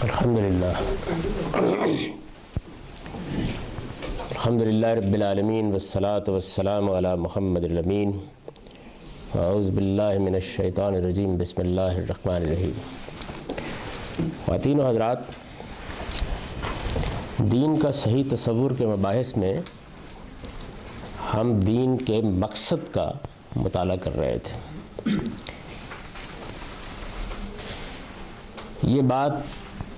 الحمدللہ رب العالمین والصلاة والسلام علی محمد الامین اعوذ باللہ من الشیطان الرجیم بسم اللہ الرحمن الرحیم۔ خواتین و حضرات، دین کا صحیح تصور کے مباحث میں ہم دین کے مقصد کا مطالعہ کر رہے تھے۔ یہ بات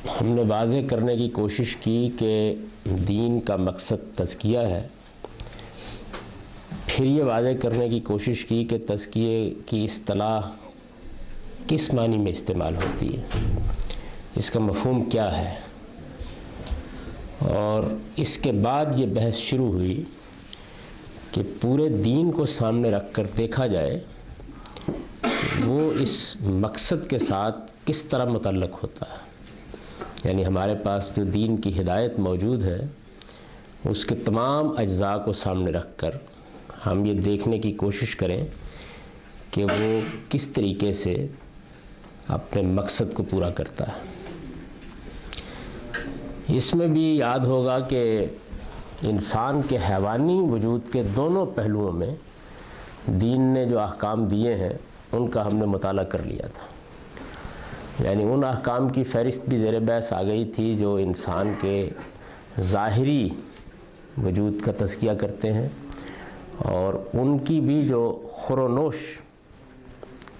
ہم نے واضح کرنے کی کوشش کی کہ دین کا مقصد تزکیہ ہے، پھر یہ واضح کرنے کی کوشش کی کہ تزکیے کی اصطلاح کس معنی میں استعمال ہوتی ہے، اس کا مفہوم کیا ہے، اور اس کے بعد یہ بحث شروع ہوئی کہ پورے دین کو سامنے رکھ کر دیکھا جائے وہ اس مقصد کے ساتھ کس طرح متعلق ہوتا ہے۔ یعنی ہمارے پاس جو دین کی ہدایت موجود ہے اس کے تمام اجزاء کو سامنے رکھ کر ہم یہ دیکھنے کی کوشش کریں کہ وہ کس طریقے سے اپنے مقصد کو پورا کرتا ہے۔ اس میں بھی یاد ہوگا کہ انسان کے حیوانی وجود کے دونوں پہلوؤں میں دین نے جو احکام دیے ہیں ان کا ہم نے مطالعہ کر لیا تھا۔ یعنی ان احکام کی فہرست بھی زیر بحث آ گئی تھی جو انسان کے ظاہری وجود کا تزکیہ کرتے ہیں، اور ان کی بھی جو خورونوش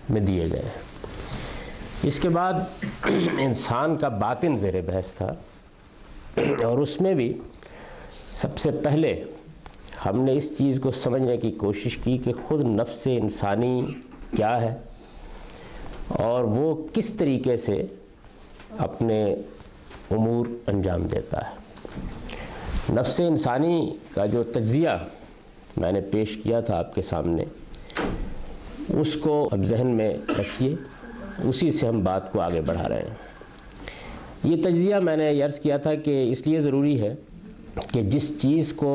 میں دیے گئے ہیں۔ اس کے بعد انسان کا باطن زیر بحث تھا، اور اس میں بھی سب سے پہلے ہم نے اس چیز کو سمجھنے کی کوشش کی کہ خود نفس انسانی کیا ہے اور وہ کس طریقے سے اپنے امور انجام دیتا ہے۔ نفس انسانی کا جو تجزیہ میں نے پیش کیا تھا آپ کے سامنے، اس کو اب ذہن میں رکھیے، اسی سے ہم بات کو آگے بڑھا رہے ہیں۔ یہ تجزیہ میں نے عرض کیا تھا کہ اس لیے ضروری ہے کہ جس چیز کو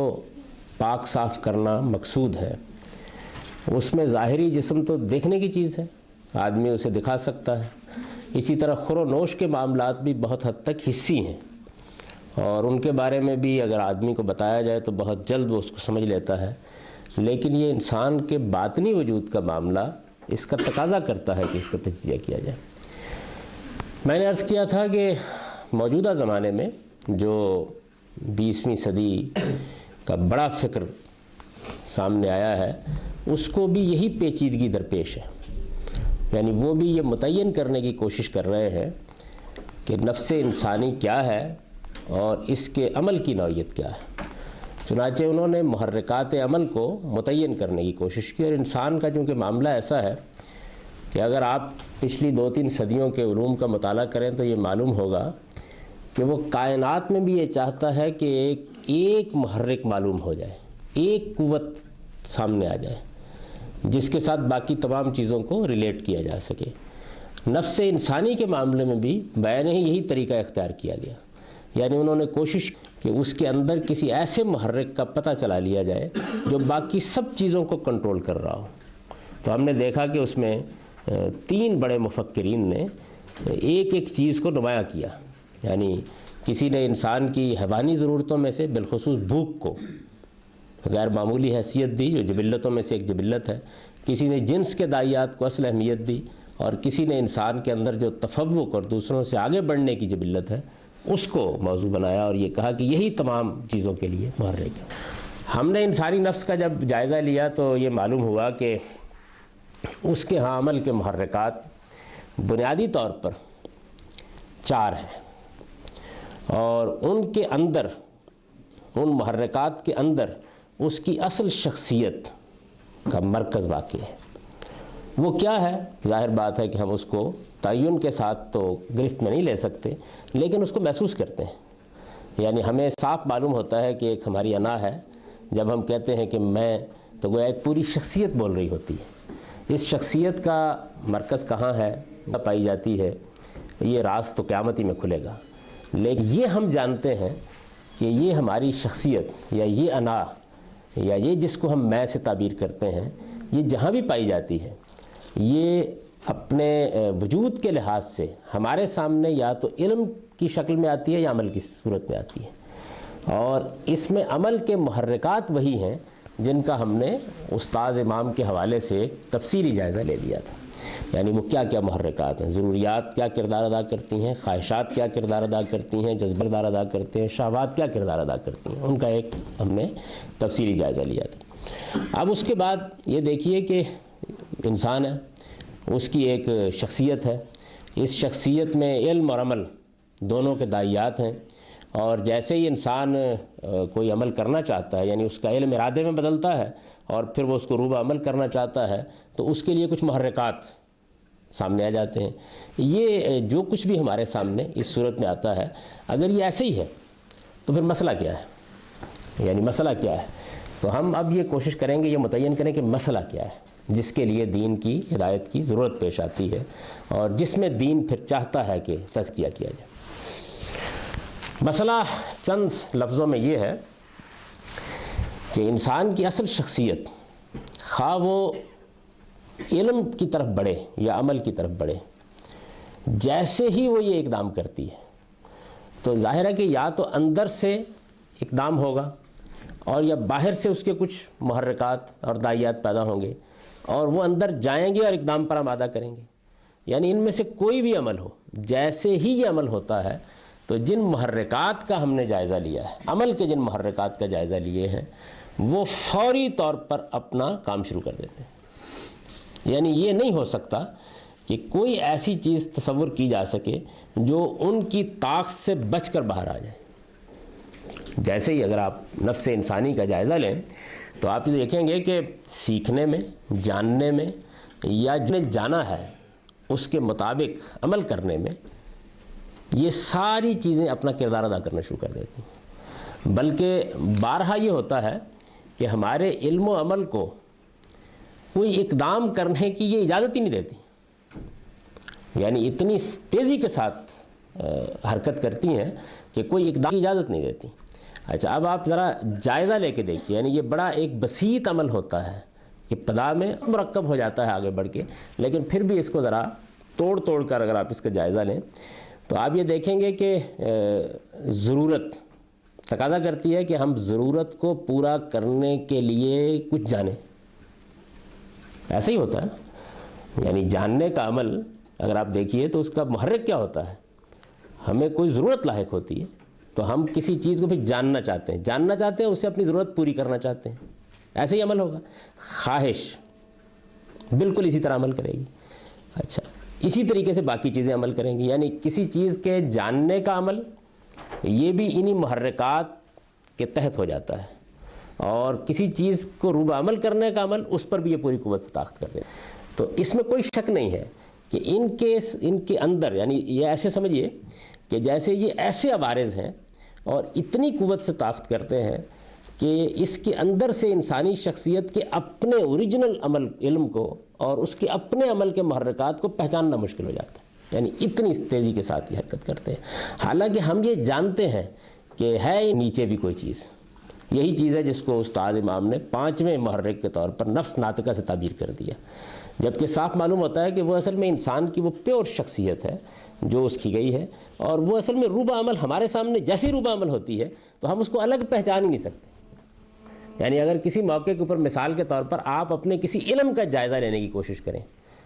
پاک صاف کرنا مقصود ہے اس میں ظاہری جسم تو دیکھنے کی چیز ہے، آدمی اسے دکھا سکتا ہے۔ اسی طرح خور و نوش کے معاملات بھی بہت حد تک حسی ہیں، اور ان کے بارے میں بھی اگر آدمی کو بتایا جائے تو بہت جلد وہ اس کو سمجھ لیتا ہے، لیکن یہ انسان کے باطنی وجود کا معاملہ اس کا تقاضا کرتا ہے کہ اس کا تجزیہ کیا جائے۔ میں نے عرض کیا تھا کہ موجودہ زمانے میں جو 20ویں صدی کا بڑا فکر سامنے آیا ہے اس کو بھی یہی پیچیدگی درپیش ہے۔ یعنی وہ بھی یہ متعین کرنے کی کوشش کر رہے ہیں کہ نفس انسانی کیا ہے اور اس کے عمل کی نوعیت کیا ہے۔ چنانچہ انہوں نے محرکات عمل کو متعین کرنے کی کوشش کی، اور انسان کا چونکہ معاملہ ایسا ہے کہ اگر آپ پچھلی 2-3 صدیوں کے علوم کا مطالعہ کریں تو یہ معلوم ہوگا کہ وہ کائنات میں بھی یہ چاہتا ہے کہ ایک محرک معلوم ہو جائے، ایک قوت سامنے آ جائے جس کے ساتھ باقی تمام چیزوں کو ریلیٹ کیا جا سکے۔ نفس انسانی کے معاملے میں بھی بیان ہی یہی طریقہ اختیار کیا گیا۔ یعنی انہوں نے کوشش کہ اس کے اندر کسی ایسے محرک کا پتہ چلا لیا جائے جو باقی سب چیزوں کو کنٹرول کر رہا ہو۔ تو ہم نے دیکھا کہ اس میں 3 بڑے مفکرین نے ایک ایک چیز کو نمایاں کیا۔ یعنی کسی نے انسان کی حیوانی ضرورتوں میں سے بالخصوص بھوک کو غیر معمولی حیثیت دی، جو جبلتوں میں سے ایک جبلت ہے۔ کسی نے جنس کے داعیات کو اصل اہمیت دی، اور کسی نے انسان کے اندر جو تفوق اور دوسروں سے آگے بڑھنے کی جبلت ہے اس کو موضوع بنایا، اور یہ کہا کہ یہی تمام چیزوں کے لیے محرک ہے۔ ہم نے انسانی نفس کا جب جائزہ لیا تو یہ معلوم ہوا کہ اس کے ہاں عمل کے محرکات بنیادی طور پر 4 ہیں، اور ان کے اندر، ان محرکات کے اندر اس کی اصل شخصیت کا مرکز واقع ہے۔ وہ کیا ہے؟ ظاہر بات ہے کہ ہم اس کو تعین کے ساتھ تو گرفت میں نہیں لے سکتے، لیکن اس کو محسوس کرتے ہیں۔ یعنی ہمیں صاف معلوم ہوتا ہے کہ ایک ہماری انا ہے، جب ہم کہتے ہیں کہ میں، تو گویا ایک پوری شخصیت بول رہی ہوتی ہے۔ اس شخصیت کا مرکز کہاں ہے، پائی جاتی ہے، یہ راز تو قیامت ہی میں کھلے گا۔ لیکن یہ ہم جانتے ہیں کہ یہ ہماری شخصیت یا یہ انا یا یہ جس کو ہم میں سے تعبیر کرتے ہیں، یہ جہاں بھی پائی جاتی ہے یہ اپنے وجود کے لحاظ سے ہمارے سامنے یا تو علم کی شکل میں آتی ہے یا عمل کی صورت میں آتی ہے، اور اس میں عمل کے محرکات وہی ہیں جن کا ہم نے استاذ امام کے حوالے سے ایک تفصیلی جائزہ لے لیا تھا۔ یعنی وہ کیا کیا محرکات ہیں، ضروریات کیا کردار ادا کرتی ہیں، خواہشات کیا کردار ادا کرتی ہیں، جذبہ کردار ادا کرتے ہیں، شہوات کیا کردار ادا کرتی ہیں، ان کا ایک ہم نے تفصیلی جائزہ لیا تھا۔ اب اس کے بعد یہ دیکھیے کہ انسان ہے، اس کی ایک شخصیت ہے، اس شخصیت میں علم اور عمل دونوں کے داعیات ہیں، اور جیسے ہی انسان کوئی عمل کرنا چاہتا ہے، یعنی اس کا علم ارادے میں بدلتا ہے اور پھر وہ اس کو روبہ عمل کرنا چاہتا ہے، تو اس کے لیے کچھ محرکات سامنے آ جاتے ہیں۔ یہ جو کچھ بھی ہمارے سامنے اس صورت میں آتا ہے، اگر یہ ایسے ہی ہے تو پھر مسئلہ کیا ہے، یعنی مسئلہ کیا ہے؟ تو ہم اب یہ کوشش کریں گے، یہ متعین کریں کہ مسئلہ کیا ہے جس کے لیے دین کی ہدایت کی ضرورت پیش آتی ہے، اور جس میں دین پھر چاہتا ہے کہ تزکیہ کیا جائے۔ مسئلہ چند لفظوں میں یہ ہے کہ انسان کی اصل شخصیت، خواہ وہ علم کی طرف بڑھے یا عمل کی طرف بڑھے، جیسے ہی وہ یہ اقدام کرتی ہے تو ظاہر ہے کہ یا تو اندر سے اقدام ہوگا اور یا باہر سے اس کے کچھ محرکات اور داعیات پیدا ہوں گے، اور وہ اندر جائیں گے اور اقدام پر آمادہ کریں گے۔ یعنی ان میں سے کوئی بھی عمل ہو، جیسے ہی یہ عمل ہوتا ہے تو جن محرکات کا ہم نے جائزہ لیا ہے، عمل کے جن محرکات کا جائزہ لیے ہیں، وہ فوری طور پر اپنا کام شروع کر دیتے ہیں۔ یعنی یہ نہیں ہو سکتا کہ کوئی ایسی چیز تصور کی جا سکے جو ان کی طاقت سے بچ کر باہر آ جائے۔ جیسے ہی اگر آپ نفس انسانی کا جائزہ لیں تو آپ یہ دیکھیں گے کہ سیکھنے میں، جاننے میں، یا جنہیں جانا ہے اس کے مطابق عمل کرنے میں، یہ ساری چیزیں اپنا کردار ادا کرنا شروع کر دیتی ہیں۔ بلکہ بارہا یہ ہوتا ہے کہ ہمارے علم و عمل کو کوئی اقدام کرنے کی یہ اجازت ہی نہیں دیتی، یعنی اتنی تیزی کے ساتھ حرکت کرتی ہیں کہ کوئی اقدام کی اجازت نہیں دیتی۔ اچھا، اب آپ ذرا جائزہ لے کے دیکھیے، یعنی یہ بڑا ایک بسیط عمل ہوتا ہے، ابتدا میں مرکب ہو جاتا ہے آگے بڑھ کے، لیکن پھر بھی اس کو ذرا توڑ کر اگر آپ اس کا جائزہ لیں تو آپ یہ دیکھیں گے کہ ضرورت تقاضا کرتی ہے کہ ہم ضرورت کو پورا کرنے کے لیے کچھ جانیں۔ ایسا ہی ہوتا ہے نا، یعنی جاننے کا عمل اگر آپ دیکھیے تو اس کا محرک کیا ہوتا ہے؟ ہمیں کوئی ضرورت لاحق ہوتی ہے تو ہم کسی چیز کو پھر جاننا چاہتے ہیں، اس سے اپنی ضرورت پوری کرنا چاہتے ہیں، ایسے ہی عمل ہوگا۔ خواہش بالکل اسی طرح عمل کرے گی۔ اچھا، اسی طریقے سے باقی چیزیں عمل کریں گی، یعنی کسی چیز کے جاننے کا عمل یہ بھی انہی محرکات کے تحت ہو جاتا ہے، اور کسی چیز کو روبہ عمل کرنے کا عمل اس پر بھی یہ پوری قوت سے طاقت کرتے ہیں۔ تو اس میں کوئی شک نہیں ہے کہ ان کے اندر، یعنی یہ ایسے سمجھیے کہ جیسے یہ ایسے عوارض ہیں اور اتنی قوت سے طاقت کرتے ہیں کہ اس کے اندر سے انسانی شخصیت کے اپنے اوریجنل عمل علم کو اور اس کے اپنے عمل کے محرکات کو پہچاننا مشکل ہو جاتا ہے، یعنی اتنی تیزی کے ساتھ یہ حرکت کرتے ہیں۔ حالانکہ ہم یہ جانتے ہیں کہ ہے نیچے بھی کوئی چیز، یہی چیز ہے جس کو استاد امام نے 5ویں محرک کے طور پر نفس ناطقہ سے تعبیر کر دیا، جبکہ صاف معلوم ہوتا ہے کہ وہ اصل میں انسان کی وہ پیور شخصیت ہے جو اس کی گئی ہے، اور وہ اصل میں روبہ عمل ہمارے سامنے جیسی روبہ عمل ہوتی ہے تو ہم اس کو الگ پہچان ہی نہیں سکتے۔ یعنی اگر کسی موقع کے اوپر مثال کے طور پر آپ اپنے کسی علم کا جائزہ لینے کی کوشش کریں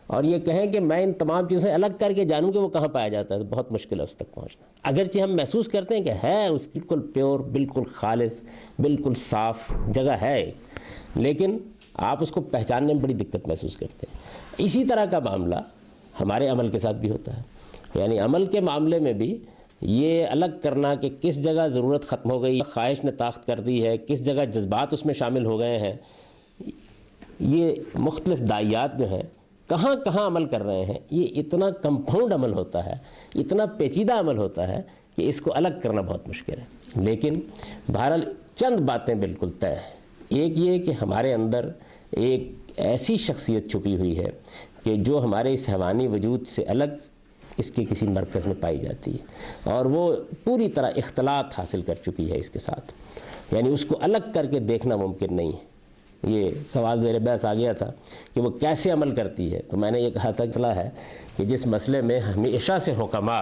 اور یہ کہیں کہ میں ان تمام چیزیں الگ کر کے جانوں کہ وہ کہاں پایا جاتا ہے، تو بہت مشکل ہے اس تک پہنچنا، اگرچہ ہم محسوس کرتے ہیں کہ ہے اس بالکل پیور، بالکل خالص، بالکل صاف جگہ ہے، لیکن آپ اس کو پہچاننے میں بڑی دقت محسوس کرتے ہیں۔ اسی طرح کا معاملہ ہمارے عمل کے ساتھ بھی ہوتا ہے، یعنی عمل کے معاملے میں بھی یہ الگ کرنا کہ کس جگہ ضرورت ختم ہو گئی، خواہش نے طاقت کر دی ہے، کس جگہ جذبات اس میں شامل ہو گئے ہیں، یہ مختلف داعیات جو ہیں کہاں کہاں عمل کر رہے ہیں، یہ اتنا کمپاؤنڈ عمل ہوتا ہے، اتنا پیچیدہ عمل ہوتا ہے کہ اس کو الگ کرنا بہت مشکل ہے۔ لیکن بہرحال چند باتیں بالکل طے ہیں۔ ایک یہ کہ ہمارے اندر ایک ایسی شخصیت چھپی ہوئی ہے کہ جو ہمارے اس حیوانی وجود سے الگ اس کے کسی مرکز میں پائی جاتی ہے، اور وہ پوری طرح اختلاط حاصل کر چکی ہے اس کے ساتھ، یعنی اس کو الگ کر کے دیکھنا ممکن نہیں ہے۔ یہ سوال زیر بحث آ گیا تھا کہ وہ کیسے عمل کرتی ہے، تو میں نے یہ کہا تھا مسئلہ ہے کہ جس مسئلے میں ہمیشہ سے حکماء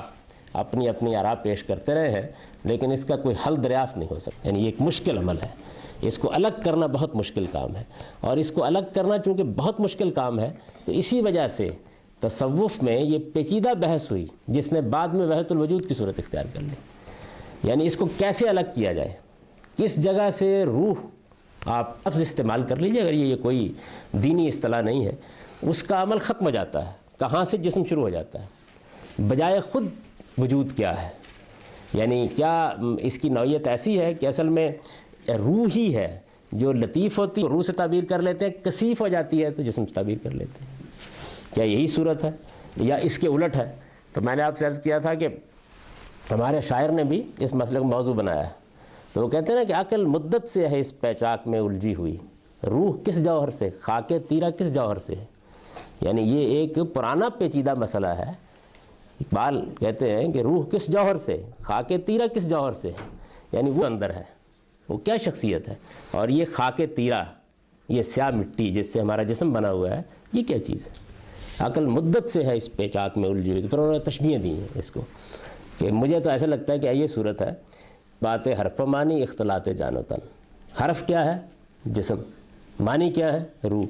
اپنی اپنی آراء پیش کرتے رہے ہیں لیکن اس کا کوئی حل دریافت نہیں ہو سکتا، یعنی یہ ایک مشکل عمل ہے، اس کو الگ کرنا بہت مشکل کام ہے، اور اس کو الگ کرنا چونکہ بہت مشکل کام ہے تو اسی وجہ سے تصوف میں یہ پیچیدہ بحث ہوئی جس نے بعد میں وحدت الوجود کی صورت اختیار کر لی، یعنی اس کو کیسے الگ کیا جائے، کس جگہ سے روح، آپ لفظ استعمال کر لیجئے اگر یہ کوئی دینی اصطلاح نہیں ہے، اس کا عمل ختم ہو جاتا ہے، کہاں سے جسم شروع ہو جاتا ہے، بجائے خود وجود کیا ہے، یعنی کیا اس کی نوعیت ایسی ہے کہ اصل میں روح ہی ہے جو لطیف ہوتی ہے، روح سے تعبیر کر لیتے ہیں، کثیف ہو جاتی ہے تو جسم سے تعبیر کر لیتے ہیں، کیا یہی صورت ہے یا اس کے الٹ ہے؟ تو میں نے آپ سے عرض کیا تھا کہ ہمارے شاعر نے بھی اس مسئلے کو موضوع بنایا ہے، تو وہ کہتے ہیں نا کہ عقل مدت سے ہے اس پیچاک میں الجھی ہوئی، روح کس جوہر سے، خاک تیرہ کس جوہر سے ہے، یعنی یہ ایک پرانا پیچیدہ مسئلہ ہے۔ اقبال کہتے ہیں کہ روح کس جوہر سے، خاک تیرہ کس جوہر سے ہے، یعنی وہ اندر ہے، وہ کیا شخصیت ہے، اور یہ خاک تیرہ، یہ سیاہ مٹی جس سے ہمارا جسم بنا ہوا ہے، یہ کیا چیز ہے؟ عقل مدت سے ہے اس پیچاک میں الجھی ہوئی، تو پھر انہوں نے تشبیہیں دی ہیں اس کو کہ مجھے تو ایسا لگتا ہے کہ یہ صورت ہے، بات حرف معنی اختلاط جان و تن، حرف کیا ہے؟ جسم، معنی کیا ہے؟ روح،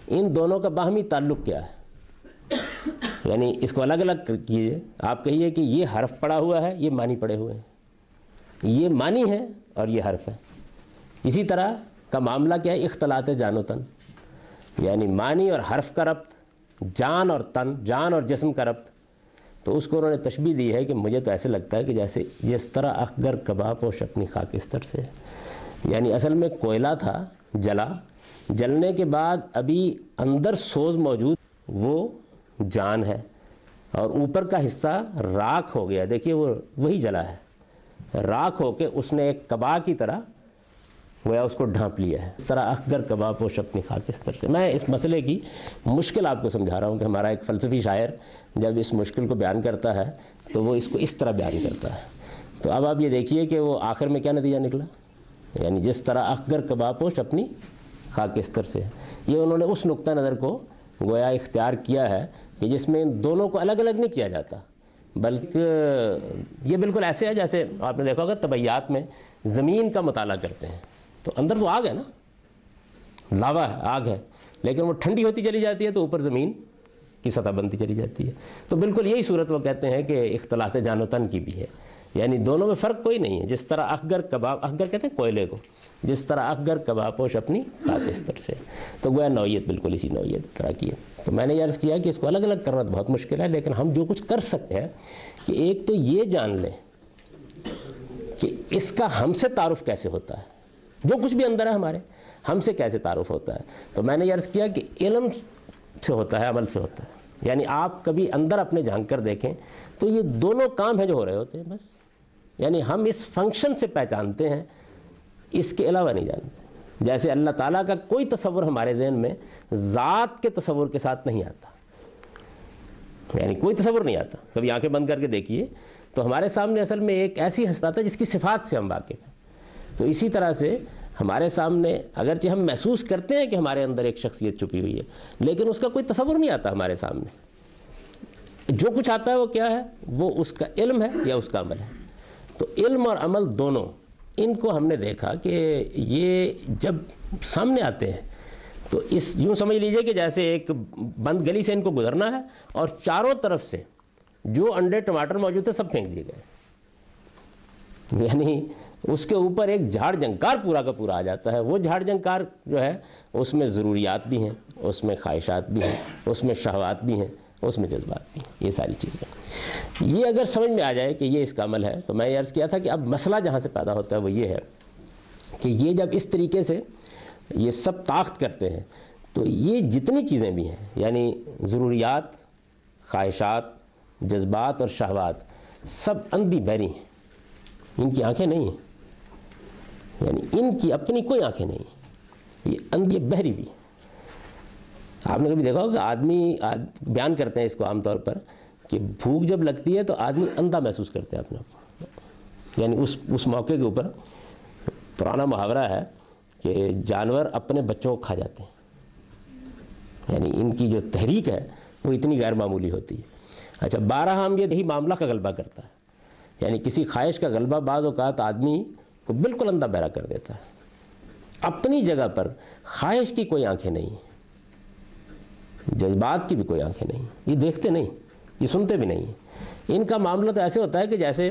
ان دونوں کا باہمی تعلق کیا ہے؟ یعنی اس کو الگ الگ کیجئے، آپ کہیے کہ یہ حرف پڑا ہوا ہے، یہ معنی پڑے ہوئے ہیں، یہ معنی ہے اور یہ حرف ہے۔ اسی طرح کا معاملہ کیا ہے؟ اختلاط جان و تن، یعنی معنی اور حرف کا ربط، جان اور تن، جان اور جسم کا ربط، تو اس کو انہوں نے تشبیہ دی ہے کہ مجھے تو ایسے لگتا ہے کہ جیسے جس طرح اخگر کباب پوش اپنی خاکستر سے، یعنی اصل میں کوئلہ تھا، جلا، جلنے کے بعد ابھی اندر سوز موجود، وہ جان ہے، اور اوپر کا حصہ راکھ ہو گیا، دیکھیے وہ وہی جلا ہے، راکھ ہو کے اس نے ایک کبا کی طرح گویا اس کو ڈھانپ لیا ہے، اس طرح اخگر کباب پوش اپنی خاکستر سے۔ میں اس مسئلے کی مشکل آپ کو سمجھا رہا ہوں کہ ہمارا ایک فلسفی شاعر جب اس مشکل کو بیان کرتا ہے تو وہ اس کو اس طرح بیان کرتا ہے، تو اب آپ یہ دیکھیے کہ وہ آخر میں کیا نتیجہ نکلا، یعنی جس طرح اخگر کباب پوش اپنی خاکستر سے، یہ انہوں نے اس نقطہ نظر کو گویا اختیار کیا ہے کہ جس میں ان دونوں کو الگ الگ نہیں کیا جاتا، بلکہ یہ بالکل ایسے ہے جیسے آپ نے دیکھا ہوگا طبیعیات میں زمین کا مطالعہ کرتے ہیں تو اندر تو آگ ہے نا، لاوا ہے، آگ ہے، لیکن وہ ٹھنڈی ہوتی چلی جاتی ہے تو اوپر زمین کی سطح بنتی چلی جاتی ہے، تو بالکل یہی صورت وہ کہتے ہیں کہ اختلاط جان و تن کی بھی ہے، یعنی دونوں میں فرق کوئی نہیں ہے، جس طرح اخگر کباب، اخگر کہتے ہیں کوئلے کو، جس طرح اخگر کباب پوش اپنی خاکستر سے، تو گویا نوعیت بالکل اسی نوعیت طرح کی ہے۔ تو میں نے یہ عرض کیا کہ اس کو الگ الگ کرنا بہت مشکل ہے، لیکن ہم جو کچھ کر سکتے ہیں کہ ایک تو یہ جان لیں کہ اس کا ہم سے تعارف کیسے ہوتا ہے، جو کچھ بھی اندر ہے ہمارے، ہم سے کیسے تعارف ہوتا ہے، تو میں نے یہ عرض کیا کہ علم سے ہوتا ہے، عمل سے ہوتا ہے، یعنی آپ کبھی اندر اپنے جھانک کر دیکھیں تو یہ دونوں کام ہیں جو ہو رہے ہوتے ہیں بس، یعنی ہم اس فنکشن سے پہچانتے ہیں، اس کے علاوہ نہیں جانتے، جیسے اللہ تعالیٰ کا کوئی تصور ہمارے ذہن میں ذات کے تصور کے ساتھ نہیں آتا، یعنی کوئی تصور نہیں آتا، کبھی آنکھیں بند کر کے دیکھیے تو ہمارے سامنے اصل میں ایک ایسی ہستی ہے جس کی صفات سے ہم واقف ہیں، تو اسی طرح سے ہمارے سامنے اگرچہ ہم محسوس کرتے ہیں کہ ہمارے اندر ایک شخصیت چھپی ہوئی ہے، لیکن اس کا کوئی تصور نہیں آتا ہمارے سامنے، جو کچھ آتا ہے وہ کیا ہے، وہ اس کا علم ہے یا اس کا عمل ہے، تو علم اور عمل دونوں، ان کو ہم نے دیکھا کہ یہ جب سامنے آتے ہیں تو اس یوں سمجھ لیجئے کہ جیسے ایک بند گلی سے ان کو گزرنا ہے اور چاروں طرف سے جو انڈے ٹماٹر موجود تھے سب پھینک دیے گئے، یعنی اس کے اوپر ایک جھاڑ جھنکار پورا کا پورا آ جاتا ہے، وہ جھاڑ جھنکار جو ہے اس میں ضروریات بھی ہیں، اس میں خواہشات بھی ہیں، اس میں شہوات بھی ہیں، اس میں جذبات بھی ہیں، یہ ساری چیزیں، یہ اگر سمجھ میں آ جائے کہ یہ اس کا عمل ہے، تو میں یہ عرض کیا تھا کہ اب مسئلہ جہاں سے پیدا ہوتا ہے وہ یہ ہے کہ یہ جب اس طریقے سے یہ سب طاقت کرتے ہیں تو یہ جتنی چیزیں بھی ہیں، یعنی ضروریات، خواہشات، جذبات اور شہوات، سب اندھی بہری ہیں، ان کی آنکھیں نہیں ہیں، یعنی ان کی اپنی کوئی آنکھیں نہیں ہیں، یہ اندھی بہری بھی۔ آپ نے کبھی دیکھا ہوگا کہ آدمی بیان کرتے ہیں اس کو عام طور پر کہ بھوک جب لگتی ہے تو آدمی اندھا محسوس کرتے ہیں اپنے آپ کو، یعنی اس موقع کے اوپر پرانا محاورہ ہے کہ جانور اپنے بچوں کو کھا جاتے ہیں، یعنی ان کی جو تحریک ہے وہ اتنی غیر معمولی ہوتی ہے۔ اچھا، بارہم یہی معاملہ کا غلبہ کرتا ہے، یعنی کسی خواہش کا غلبہ بعض اوقات آدمی کو بالکل اندھا بہرا کر دیتا ہے۔ اپنی جگہ پر خواہش کی کوئی آنکھیں نہیں، جذبات کی بھی کوئی آنکھیں نہیں، یہ دیکھتے نہیں، یہ سنتے بھی نہیں۔ ان کا معاملہ تو ایسے ہوتا ہے کہ جیسے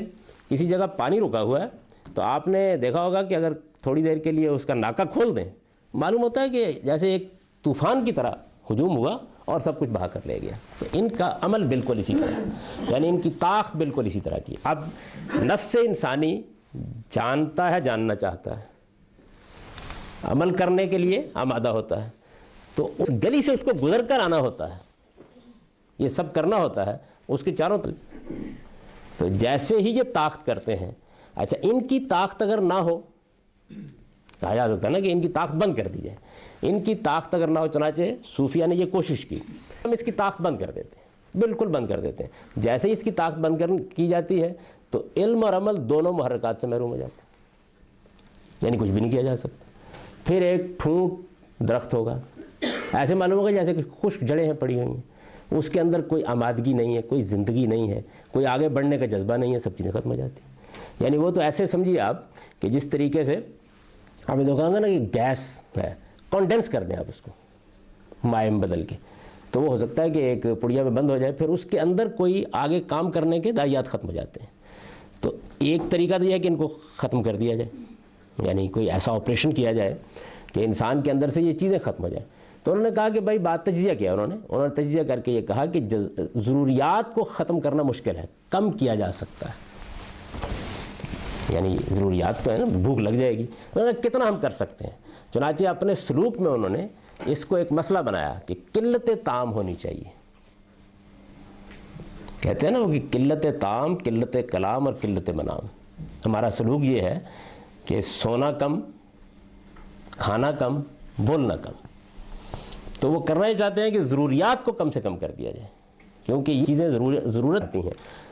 کسی جگہ پانی رکا ہوا ہے تو آپ نے دیکھا ہوگا کہ اگر تھوڑی دیر کے لیے اس کا ناکا کھول دیں، معلوم ہوتا ہے کہ جیسے ایک طوفان کی طرح ہجوم ہوا اور سب کچھ بہا کر لے گیا۔ تو ان کا عمل بالکل اسی طرح، یعنی ان کی طاقت بالکل اسی طرح کی۔ اب نفس انسانی جانتا ہے، جاننا چاہتا ہے، عمل کرنے کے لیے آمادہ ہوتا ہے، تو اس گلی سے اس کو گزر کر آنا ہوتا ہے، یہ سب کرنا ہوتا ہے اس کے چاروں طرف۔ تو جیسے ہی یہ طاقت کرتے ہیں، اچھا ان کی طاقت اگر نہ ہو، کہا جا سکتا ہے نا کہ ان کی طاقت بند کر دی جائے، ان کی طاقت اگر نہ ہو، چنانچہ صوفیہ نے یہ کوشش کی، ہم اس کی طاقت بند کر دیتے ہیں، بالکل بند کر دیتے ہیں۔ جیسے ہی اس کی طاقت بند کی جاتی ہے تو علم اور عمل دونوں محرکات سے محروم ہو جاتے ہیں، یعنی کچھ بھی نہیں کیا جا سکتا۔ پھر ایک ٹھونٹ درخت ہوگا، ایسے معلوم ہوگا جیسے کہ خشک جڑیں ہیں پڑی ہوئی ہیں، اس کے اندر کوئی آمادگی نہیں ہے، کوئی زندگی نہیں ہے، کوئی آگے بڑھنے کا جذبہ نہیں ہے، سب چیزیں ختم ہو جاتی ہیں۔ یعنی وہ تو ایسے سمجھیے آپ کہ جس طریقے سے آپ نے دیکھا گا نا کہ گیس ہے، کنڈنس کر دیں آپ اس کو مائع میں بدل کے، تو وہ ہو سکتا ہے کہ ایک پڑیا میں بند ہو جائے، پھر اس کے اندر کوئی آگے کام کرنے کے دائیات ختم ہو جاتے ہیں۔ تو ایک طریقہ تو یہ ہے کہ ان کو ختم کر دیا جائے، یعنی کوئی ایسا آپریشن کیا جائے کہ انسان کے اندر سے یہ چیزیں ختم ہو جائیں۔ تو انہوں نے کہا کہ بھائی بات تجزیہ کیا، انہوں نے تجزیہ کر کے یہ کہا کہ ضروریات کو ختم کرنا مشکل ہے، کم کیا جا سکتا ہے، یعنی ضروریات تو ہے نا، بھوک لگ جائے گی، انہوں نے کتنا ہم کر سکتے ہیں۔ چنانچہ اپنے سلوک میں انہوں نے اس کو ایک مسئلہ بنایا کہ قلت طعام ہونی چاہیے۔ کہتے ہیں نا وہ کہ قلت طعام، قلت کلام اور قلت منام۔ ہمارا سلوک یہ ہے کہ سونا کم، کھانا کم، بولنا کم۔ تو وہ کرنا ہی چاہتے ہیں کہ ضروریات کو کم سے کم کر دیا جائے، کیونکہ یہ چیزیں ضرورت آتی ہیں۔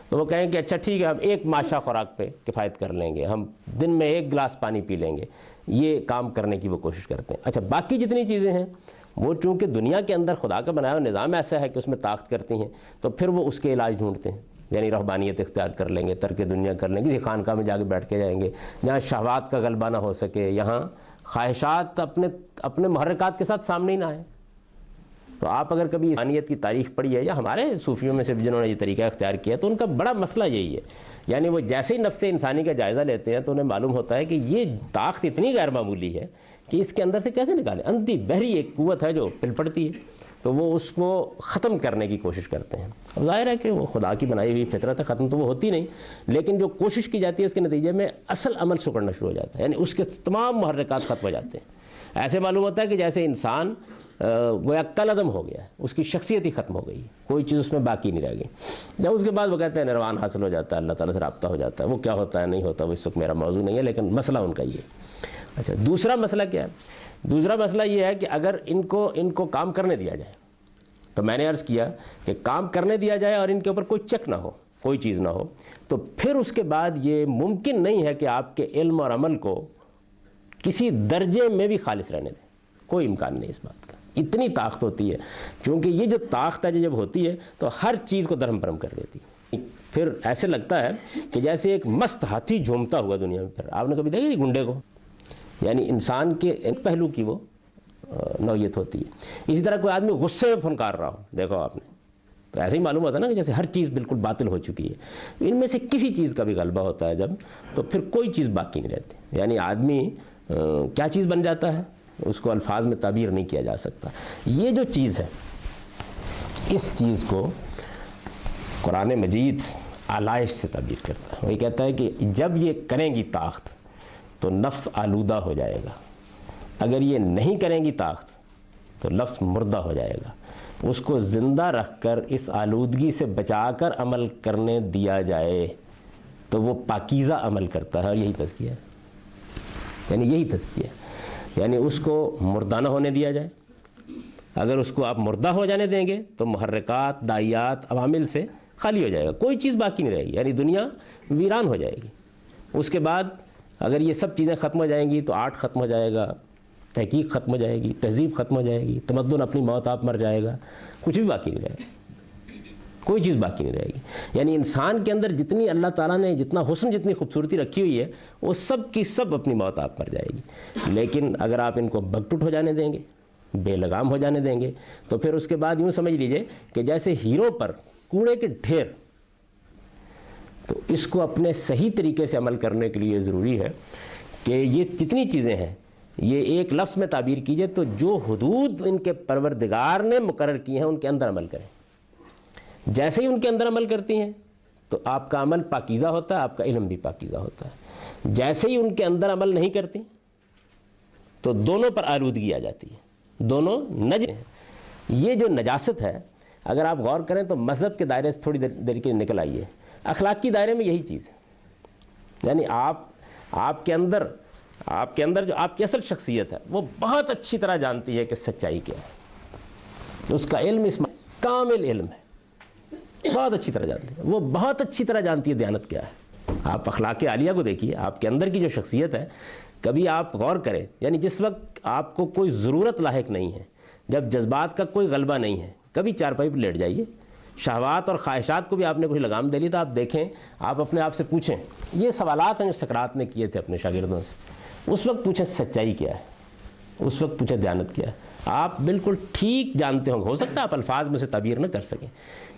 تو وہ کہیں کہ اچھا ٹھیک ہے، ہم ایک ماشا خوراک پہ کفایت کر لیں گے، ہم دن میں 1 گلاس پانی پی لیں گے، یہ کام کرنے کی وہ کوشش کرتے ہیں۔ اچھا باقی جتنی چیزیں ہیں وہ چونکہ دنیا کے اندر خدا کا بنایا ہوا نظام ایسا ہے کہ اس میں طاقت کرتی ہیں، تو پھر وہ اس کے علاج ڈھونڈتے ہیں، یعنی رہبانیت اختیار کر لیں گے، ترک دنیا کر لیں گے، کسی خانقاہ میں جا کے بیٹھ کے جائیں گے جہاں شہوات کا غلبہ نہ ہو سکے، یہاں خواہشات اپنے محرکات کے ساتھ سامنے ہی نہ آئیں۔ تو آپ اگر کبھی انسانیت کی تاریخ پڑھی ہے، یا ہمارے صوفیوں میں سے جنہوں نے یہ طریقہ اختیار کیا، تو ان کا بڑا مسئلہ یہی ہے، یعنی وہ جیسے ہی نفس انسانی کا جائزہ لیتے ہیں تو انہیں معلوم ہوتا ہے کہ یہ طاقت اتنی غیر معمولی ہے کہ اس کے اندر سے کیسے نکالیں۔ اندھی بہری ایک قوت ہے جو پل پڑتی ہے، تو وہ اس کو ختم کرنے کی کوشش کرتے ہیں۔ اور ظاہر ہے کہ وہ خدا کی بنائی ہوئی فطرت ہے، ختم تو وہ ہوتی نہیں، لیکن جو کوشش کی جاتی ہے اس کے نتیجے میں اصل عمل سکڑنا شروع ہو جاتا ہے، یعنی اس کے تمام محرکات ختم ہو جاتے ہیں۔ ایسے معلوم ہوتا ہے کہ جیسے انسان گویا کل عدم ہو گیا، اس کی شخصیت ہی ختم ہو گئی، کوئی چیز اس میں باقی نہیں رہ گئی۔ جب اس کے بعد وہ کہتے ہیں نروان حاصل ہو جاتا ہے، اللہ تعالیٰ سے رابطہ ہو جاتا ہے۔ وہ کیا ہوتا ہے نہیں ہوتا وہ اس وقت میرا موضوع نہیں ہے، لیکن مسئلہ ان کا یہ ہے۔ اچھا دوسرا مسئلہ کیا ہے؟ دوسرا مسئلہ یہ ہے کہ اگر ان کو کام کرنے دیا جائے، تو میں نے عرض کیا کہ کام کرنے دیا جائے اور ان کے اوپر کوئی چیک نہ ہو، کوئی چیز نہ ہو، تو پھر اس کے بعد یہ ممکن نہیں ہے کہ آپ کے علم اور عمل کو کسی درجے میں بھی خالص رہنے دیں، کوئی امکان نہیں اس بات کا۔ اتنی طاقت ہوتی ہے، کیونکہ یہ جو طاقت ہے جب ہوتی ہے تو ہر چیز کو درہم برہم کر دیتی ہے۔ پھر ایسے لگتا ہے کہ جیسے ایک مست ہاتھی جھومتا ہوا دنیا میں پھر۔ آپ نے کبھی دیکھا گنڈے کو؟ یعنی انسان کے ایک پہلو کی وہ نوعیت ہوتی ہے۔ اسی طرح کوئی آدمی غصے میں پھنکار رہا ہو، دیکھو آپ نے، تو ایسے ہی معلوم ہوتا ہے نا کہ جیسے ہر چیز بالکل باطل ہو چکی ہے۔ ان میں سے کسی چیز کا بھی غلبہ ہوتا ہے جب، تو پھر کوئی چیز باقی نہیں رہتی، یعنی آدمی کیا چیز بن جاتا ہے اس کو الفاظ میں تعبیر نہیں کیا جا سکتا۔ یہ جو چیز ہے، اس چیز کو قرآن مجید آلائش سے تعبیر کرتا ہے۔ وہ یہ کہتا ہے کہ جب یہ کریں گی طاقت تو نفس آلودہ ہو جائے گا، اگر یہ نہیں کریں گی طاقت تو نفس مردہ ہو جائے گا۔ اس کو زندہ رکھ کر اس آلودگی سے بچا کر عمل کرنے دیا جائے تو وہ پاکیزہ عمل کرتا ہے، اور یہی تزکیہ ہے، یعنی یہی تزکیہ ہے۔ یعنی اس کو مردہ نہ ہونے دیا جائے۔ اگر اس کو آپ مردہ ہو جانے دیں گے تو محرکات، دائیات، عوامل سے خالی ہو جائے گا، کوئی چیز باقی نہیں رہے گی، یعنی دنیا ویران ہو جائے گی۔ اس کے بعد اگر یہ سب چیزیں ختم ہو جائیں گی تو آرٹ ختم ہو جائے گا، تحقیق ختم ہو جائے گی، تہذیب ختم ہو جائے گی، تمدن اپنی موت آپ مر جائے گا، کچھ بھی باقی نہیں رہے گا، کوئی چیز باقی نہیں رہے گی۔ یعنی انسان کے اندر جتنی اللہ تعالیٰ نے جتنا حسن، جتنی خوبصورتی رکھی ہوئی ہے، وہ سب کی سب اپنی موت آپ مر جائے گی۔ لیکن اگر آپ ان کو بگٹوٹ ہو جانے دیں گے، بے لگام ہو جانے دیں گے، تو پھر اس کے بعد یوں سمجھ لیجئے کہ جیسے ہیروں پر کوڑے کے ڈھیر، تو اس کو اپنے صحیح طریقے سے عمل کرنے کے لیے ضروری ہے کہ یہ جتنی چیزیں ہیں یہ ایک لفظ میں تعبیر کیجئے تو جو حدود ان کے پروردگار نے مقرر کی ہیں ان کے اندر عمل کریں۔ جیسے ہی ان کے اندر عمل کرتی ہیں تو آپ کا عمل پاکیزہ ہوتا ہے، آپ کا علم بھی پاکیزہ ہوتا ہے۔ جیسے ہی ان کے اندر عمل نہیں کرتی تو دونوں پر آلودگی آ جاتی ہے، دونوں نجس ہیں۔ یہ جو نجاست ہے، اگر آپ غور کریں تو مذہب کے دائرے سے تھوڑی دیر کے نکل آئیے، اخلاق کی دائرے میں یہی چیز ہے۔ یعنی آپ کے اندر جو آپ کی اصل شخصیت ہے وہ بہت اچھی طرح جانتی ہے کہ سچائی کیا ہے، اس کا علم اس میں کامل علم ہے، بہت اچھی طرح جانتی ہے، وہ بہت اچھی طرح جانتی ہے دیانت کیا ہے۔ آپ اخلاق عالیہ کو دیکھیے، آپ کے اندر کی جو شخصیت ہے، کبھی آپ غور کریں، یعنی جس وقت آپ کو کوئی ضرورت لاحق نہیں ہے، جب جذبات کا کوئی غلبہ نہیں ہے، کبھی چارپائی پر لیٹ جائیے، شہوات اور خواہشات کو بھی آپ نے کچھ لگام دے لی تو آپ دیکھیں، آپ اپنے آپ سے پوچھیں، یہ سوالات ہیں جو سقراط نے کیے تھے اپنے شاگردوں سے، اس وقت پوچھیں سچائی کیا ہے، اس وقت پوچھیں دیانت کیا ہے، آپ بالکل ٹھیک جانتے ہوں گے۔ ہو سکتا ہے آپ الفاظ میں سے تعبیر نہ کر سکیں،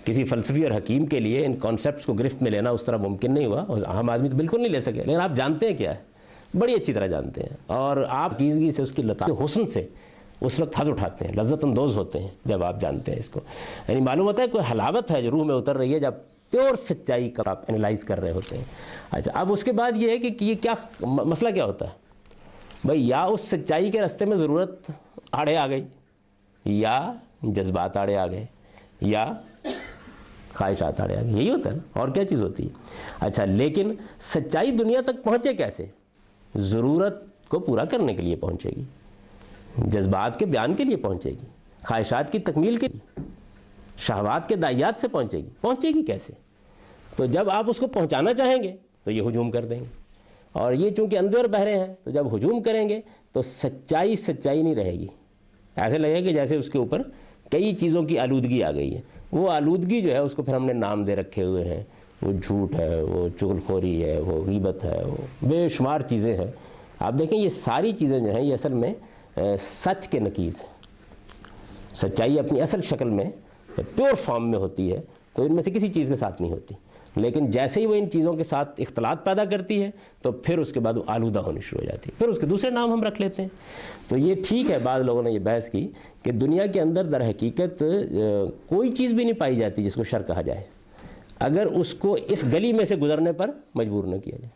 کسی فلسفی اور حکیم کے لیے ان کانسیپٹس کو گرفت میں لینا اس طرح ممکن نہیں ہوا، اور عام آدمی تو بالکل نہیں لے سکے، لیکن آپ جانتے ہیں کیا ہے، بڑی اچھی طرح جانتے ہیں، اور آپ عقیدگی سے، اس کی لطافت حسن سے اس وقت حظ اٹھاتے ہیں، لذت اندوز ہوتے ہیں جب آپ جانتے ہیں اس کو۔ یعنی معلوم ہوتا ہے کوئی حلاوت ہے جو روح میں اتر رہی ہے جب پیور سچائی کا آپ انالائز کر رہے ہوتے ہیں۔ اچھا، اب اس کے بعد یہ ہے کہ یہ کیا مسئلہ کیا ہوتا ہے بھائی، یا اس سچائی کے راستے میں ضرورت آڑے آ گئی، یا جذبات آڑے آ گئے، یا خواہشات آڑے آ گئی، یہی ہوتا ہے نا، اور کیا چیز ہوتی ہے۔ اچھا، لیکن سچائی دنیا تک پہنچے کیسے؟ ضرورت کو پورا کرنے کے لیے پہنچے گی، جذبات کے بیان کے لیے پہنچے گی، خواہشات کی تکمیل کے لیے، شہوات کے داعیات سے پہنچے گی کیسے؟ تو جب آپ اس کو پہنچانا چاہیں گے تو یہ ہجوم کر دیں گے، اور یہ چونکہ اندھے اور بہرے ہیں تو جب ہجوم کریں گے تو سچائی نہیں رہے گی، ایسے لگے کہ جیسے اس کے اوپر کئی چیزوں کی آلودگی آ گئی ہے۔ وہ آلودگی جو ہے اس کو پھر ہم نے نام دے رکھے ہوئے ہیں، وہ جھوٹ ہے، وہ چغلخوری ہے، وہ غیبت ہے، وہ بے شمار چیزیں ہیں۔ آپ دیکھیں یہ ساری چیزیں جو ہیں یہ اصل میں سچ کے نقیض ہیں۔ سچائی اپنی اصل شکل میں پیور فارم میں ہوتی ہے تو ان میں سے کسی چیز کے ساتھ نہیں ہوتی، لیکن جیسے ہی وہ ان چیزوں کے ساتھ اختلاط پیدا کرتی ہے تو پھر اس کے بعد وہ آلودہ ہونی شروع ہو جاتی ہے، پھر اس کے دوسرے نام ہم رکھ لیتے ہیں۔ تو یہ ٹھیک ہے، بعض لوگوں نے یہ بحث کی کہ دنیا کے اندر در حقیقت کوئی چیز بھی نہیں پائی جاتی جس کو شر کہا جائے، اگر اس کو اس گلی میں سے گزرنے پر مجبور نہ کیا جائے۔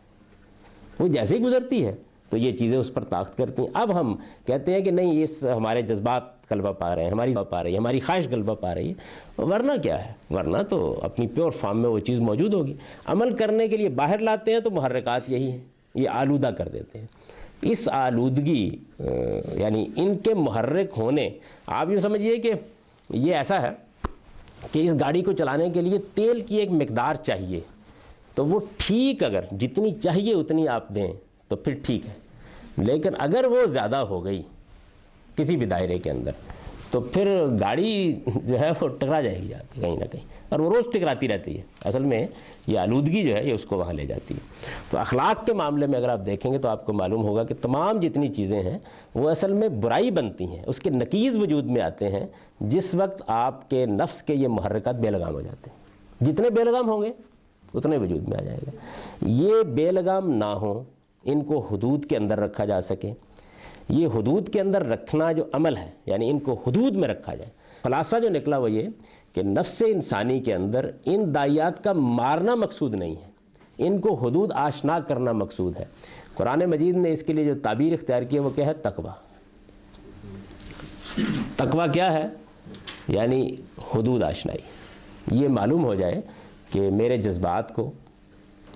وہ جیسے ہی گزرتی ہے تو یہ چیزیں اس پر طاقت کرتی ہیں۔ اب ہم کہتے ہیں کہ نہیں، یہ ہمارے جذبات غلبہ پا رہے ہیں، ہماری خواہش غلبہ پا رہی ہے، ورنہ کیا ہے، ورنہ تو اپنی پیور فارم میں وہ چیز موجود ہوگی۔ عمل کرنے کے لیے باہر لاتے ہیں تو محرکات یہی ہیں، یہ آلودہ کر دیتے ہیں۔ اس آلودگی یعنی ان کے محرک ہونے، آپ یہ سمجھیے کہ یہ ایسا ہے کہ اس گاڑی کو چلانے کے لیے تیل کی ایک مقدار چاہیے، تو وہ ٹھیک اگر جتنی چاہیے اتنی آپ دیں تو پھر ٹھیک ہے، لیکن اگر وہ زیادہ ہو گئی کسی بھی دائرے کے اندر تو پھر گاڑی جو ہے وہ ٹکرا جائے گی جا کے کہیں نہ کہیں، اور وہ روز ٹکراتی رہتی ہے۔ اصل میں یہ آلودگی جو ہے یہ اس کو وہاں لے جاتی ہے۔ تو اخلاق کے معاملے میں اگر آپ دیکھیں گے تو آپ کو معلوم ہوگا کہ تمام جتنی چیزیں ہیں وہ اصل میں برائی بنتی ہیں، اس کے نقیض وجود میں آتے ہیں جس وقت آپ کے نفس کے یہ محرکات بے لگام ہو جاتے ہیں۔ جتنے بے لگام ہوں گے اتنے وجود میں آ جائے گا۔ یہ بے لگام نہ ہوں، ان کو حدود کے اندر رکھا جا سکے، یہ حدود کے اندر رکھنا جو عمل ہے، یعنی ان کو حدود میں رکھا جائے۔ خلاصہ جو نکلا وہ یہ کہ نفس انسانی کے اندر ان داعیات کا مارنا مقصود نہیں ہے، ان کو حدود آشنا کرنا مقصود ہے۔ قرآن مجید نے اس کے لیے جو تعبیر اختیار کی ہے وہ کیا ہے؟ تقویٰ۔ تقویٰ کیا ہے؟ یعنی حدود آشنائی، یہ معلوم ہو جائے کہ میرے جذبات کو،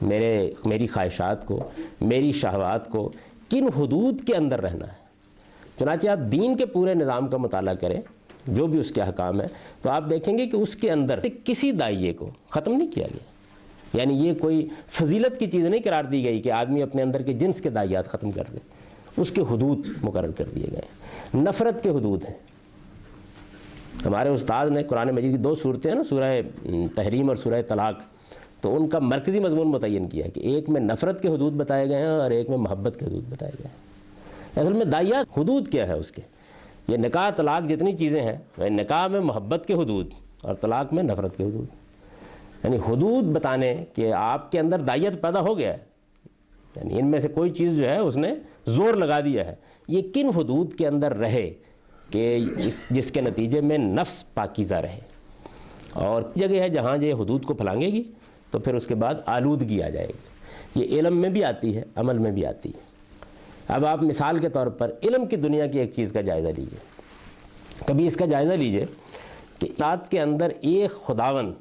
میری خواہشات کو، میری شہوات کو کن حدود کے اندر رہنا ہے۔ چنانچہ آپ دین کے پورے نظام کا مطالعہ کریں، جو بھی اس کے احکام ہیں، تو آپ دیکھیں گے کہ اس کے اندر کسی داعیے کو ختم نہیں کیا گیا، یعنی یہ کوئی فضیلت کی چیز نہیں قرار دی گئی کہ آدمی اپنے اندر کے جنس کے داعیات ختم کر دے۔ اس کے حدود مقرر کر دیے گئے ہیں۔ نفرت کے حدود ہیں۔ ہمارے استاد نے قرآن مجید کی 2 صورتیں ہیں نا، سورہ تحریم اور سورہ طلاق، تو ان کا مرکزی مضمون متعین کیا کہ ایک میں نفرت کے حدود بتائے گئے ہیں اور ایک میں محبت کے حدود بتائے گئے ہیں۔ اصل میں داعیات حدود کیا ہے اس کے، یہ نکاح طلاق جتنی چیزیں ہیں، نکاح میں محبت کے حدود اور طلاق میں نفرت کے حدود، یعنی حدود بتانے کہ آپ کے اندر داعیت پیدا ہو گیا ہے، یعنی ان میں سے کوئی چیز جو ہے اس نے زور لگا دیا ہے، یہ کن حدود کے اندر رہے کہ جس کے نتیجے میں نفس پاکیزہ رہے، اور جگہ ہے جہاں یہ حدود کو پھلانگے گی تو پھر اس کے بعد آلودگی آ جائے گی۔ یہ علم میں بھی آتی ہے، عمل میں بھی آتی ہے۔ اب آپ مثال کے طور پر علم کی دنیا کی ایک چیز کا جائزہ لیجئے، کبھی اس کا جائزہ لیجئے کہ ذات کے اندر ایک خداوند،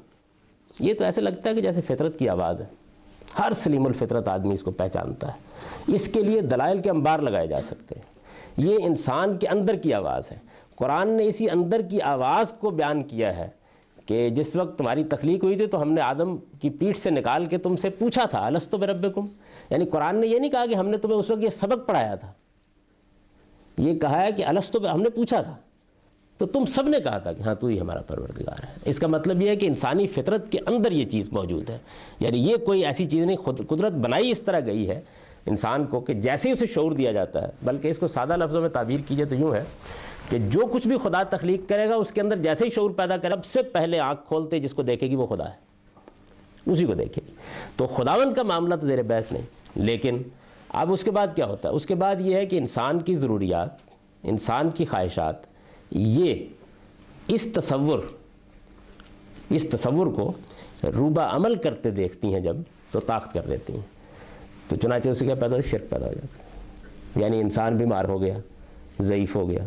یہ تو ایسے لگتا ہے کہ جیسے فطرت کی آواز ہے، ہر سلیم الفطرت آدمی اس کو پہچانتا ہے، اس کے لیے دلائل کے انبار لگائے جا سکتے ہیں، یہ انسان کے اندر کی آواز ہے۔ قرآن نے اسی اندر کی آواز کو بیان کیا ہے کہ جس وقت تمہاری تخلیق ہوئی تھی تو ہم نے آدم کی پیٹھ سے نکال کے تم سے پوچھا تھا الست بربکم، یعنی قرآن نے یہ نہیں کہا کہ ہم نے تمہیں اس وقت یہ سبق پڑھایا تھا، یہ کہا ہے کہ الست، ہم نے پوچھا تھا تو تم سب نے کہا تھا کہ ہاں تو ہی ہمارا پروردگار ہے۔ اس کا مطلب یہ ہے کہ انسانی فطرت کے اندر یہ چیز موجود ہے، یعنی یہ کوئی ایسی چیز نہیں، قدرت بنائی اس طرح گئی ہے انسان کو کہ جیسے ہی اسے شعور دیا جاتا ہے، بلکہ اس کو سادہ لفظوں میں تعبیر کیجئے تو یوں ہے کہ جو کچھ بھی خدا تخلیق کرے گا اس کے اندر جیسے ہی شعور پیدا کرے، سب سے پہلے آنکھ کھولتے جس کو دیکھے گی وہ خدا ہے، اسی کو دیکھے گی۔ تو خداوند کا معاملہ تو زیر بحث نہیں، لیکن اب اس کے بعد کیا ہوتا ہے؟ اس کے بعد یہ ہے کہ انسان کی ضروریات، انسان کی خواہشات، یہ اس تصور کو روبہ عمل کرتے دیکھتی ہیں جب، تو طاقت کر دیتی ہیں، تو چنانچہ اسے کیا پیدا ہوتا ہے؟ شرک پیدا ہو جاتا ہے۔ یعنی انسان بیمار ہو گیا، ضعیف ہو گیا،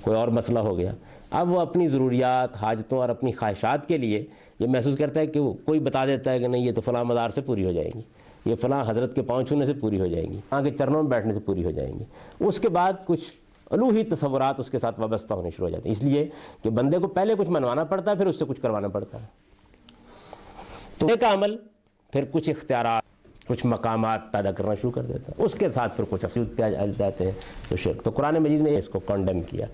کوئی اور مسئلہ ہو گیا، اب وہ اپنی ضروریات، حاجتوں اور اپنی خواہشات کے لیے یہ محسوس کرتا ہے کہ وہ کوئی بتا دیتا ہے کہ نہیں یہ تو فلاں مدار سے پوری ہو جائیں گی، یہ فلاں حضرت کے پاؤں چھونے سے پوری ہو جائیں گی، وہاں کے چرنوں میں بیٹھنے سے پوری ہو جائیں گی۔ اس کے بعد کچھ الوہی تصورات اس کے ساتھ وابستہ ہونے شروع ہو جاتے ہیں، اس لیے کہ بندے کو پہلے کچھ منوانا پڑتا ہے، پھر اس سے کچھ کروانا پڑتا ہے۔ تو ایک عمل پھر کچھ اختیارات، کچھ مقامات پیدا کرنا شروع کر دیتا ہے، اس کے ساتھ پھر کچھ افسود پہ آ جاتے ہیں تو شرک۔ تو قرآن مجید نے اس کو کنڈم کیا،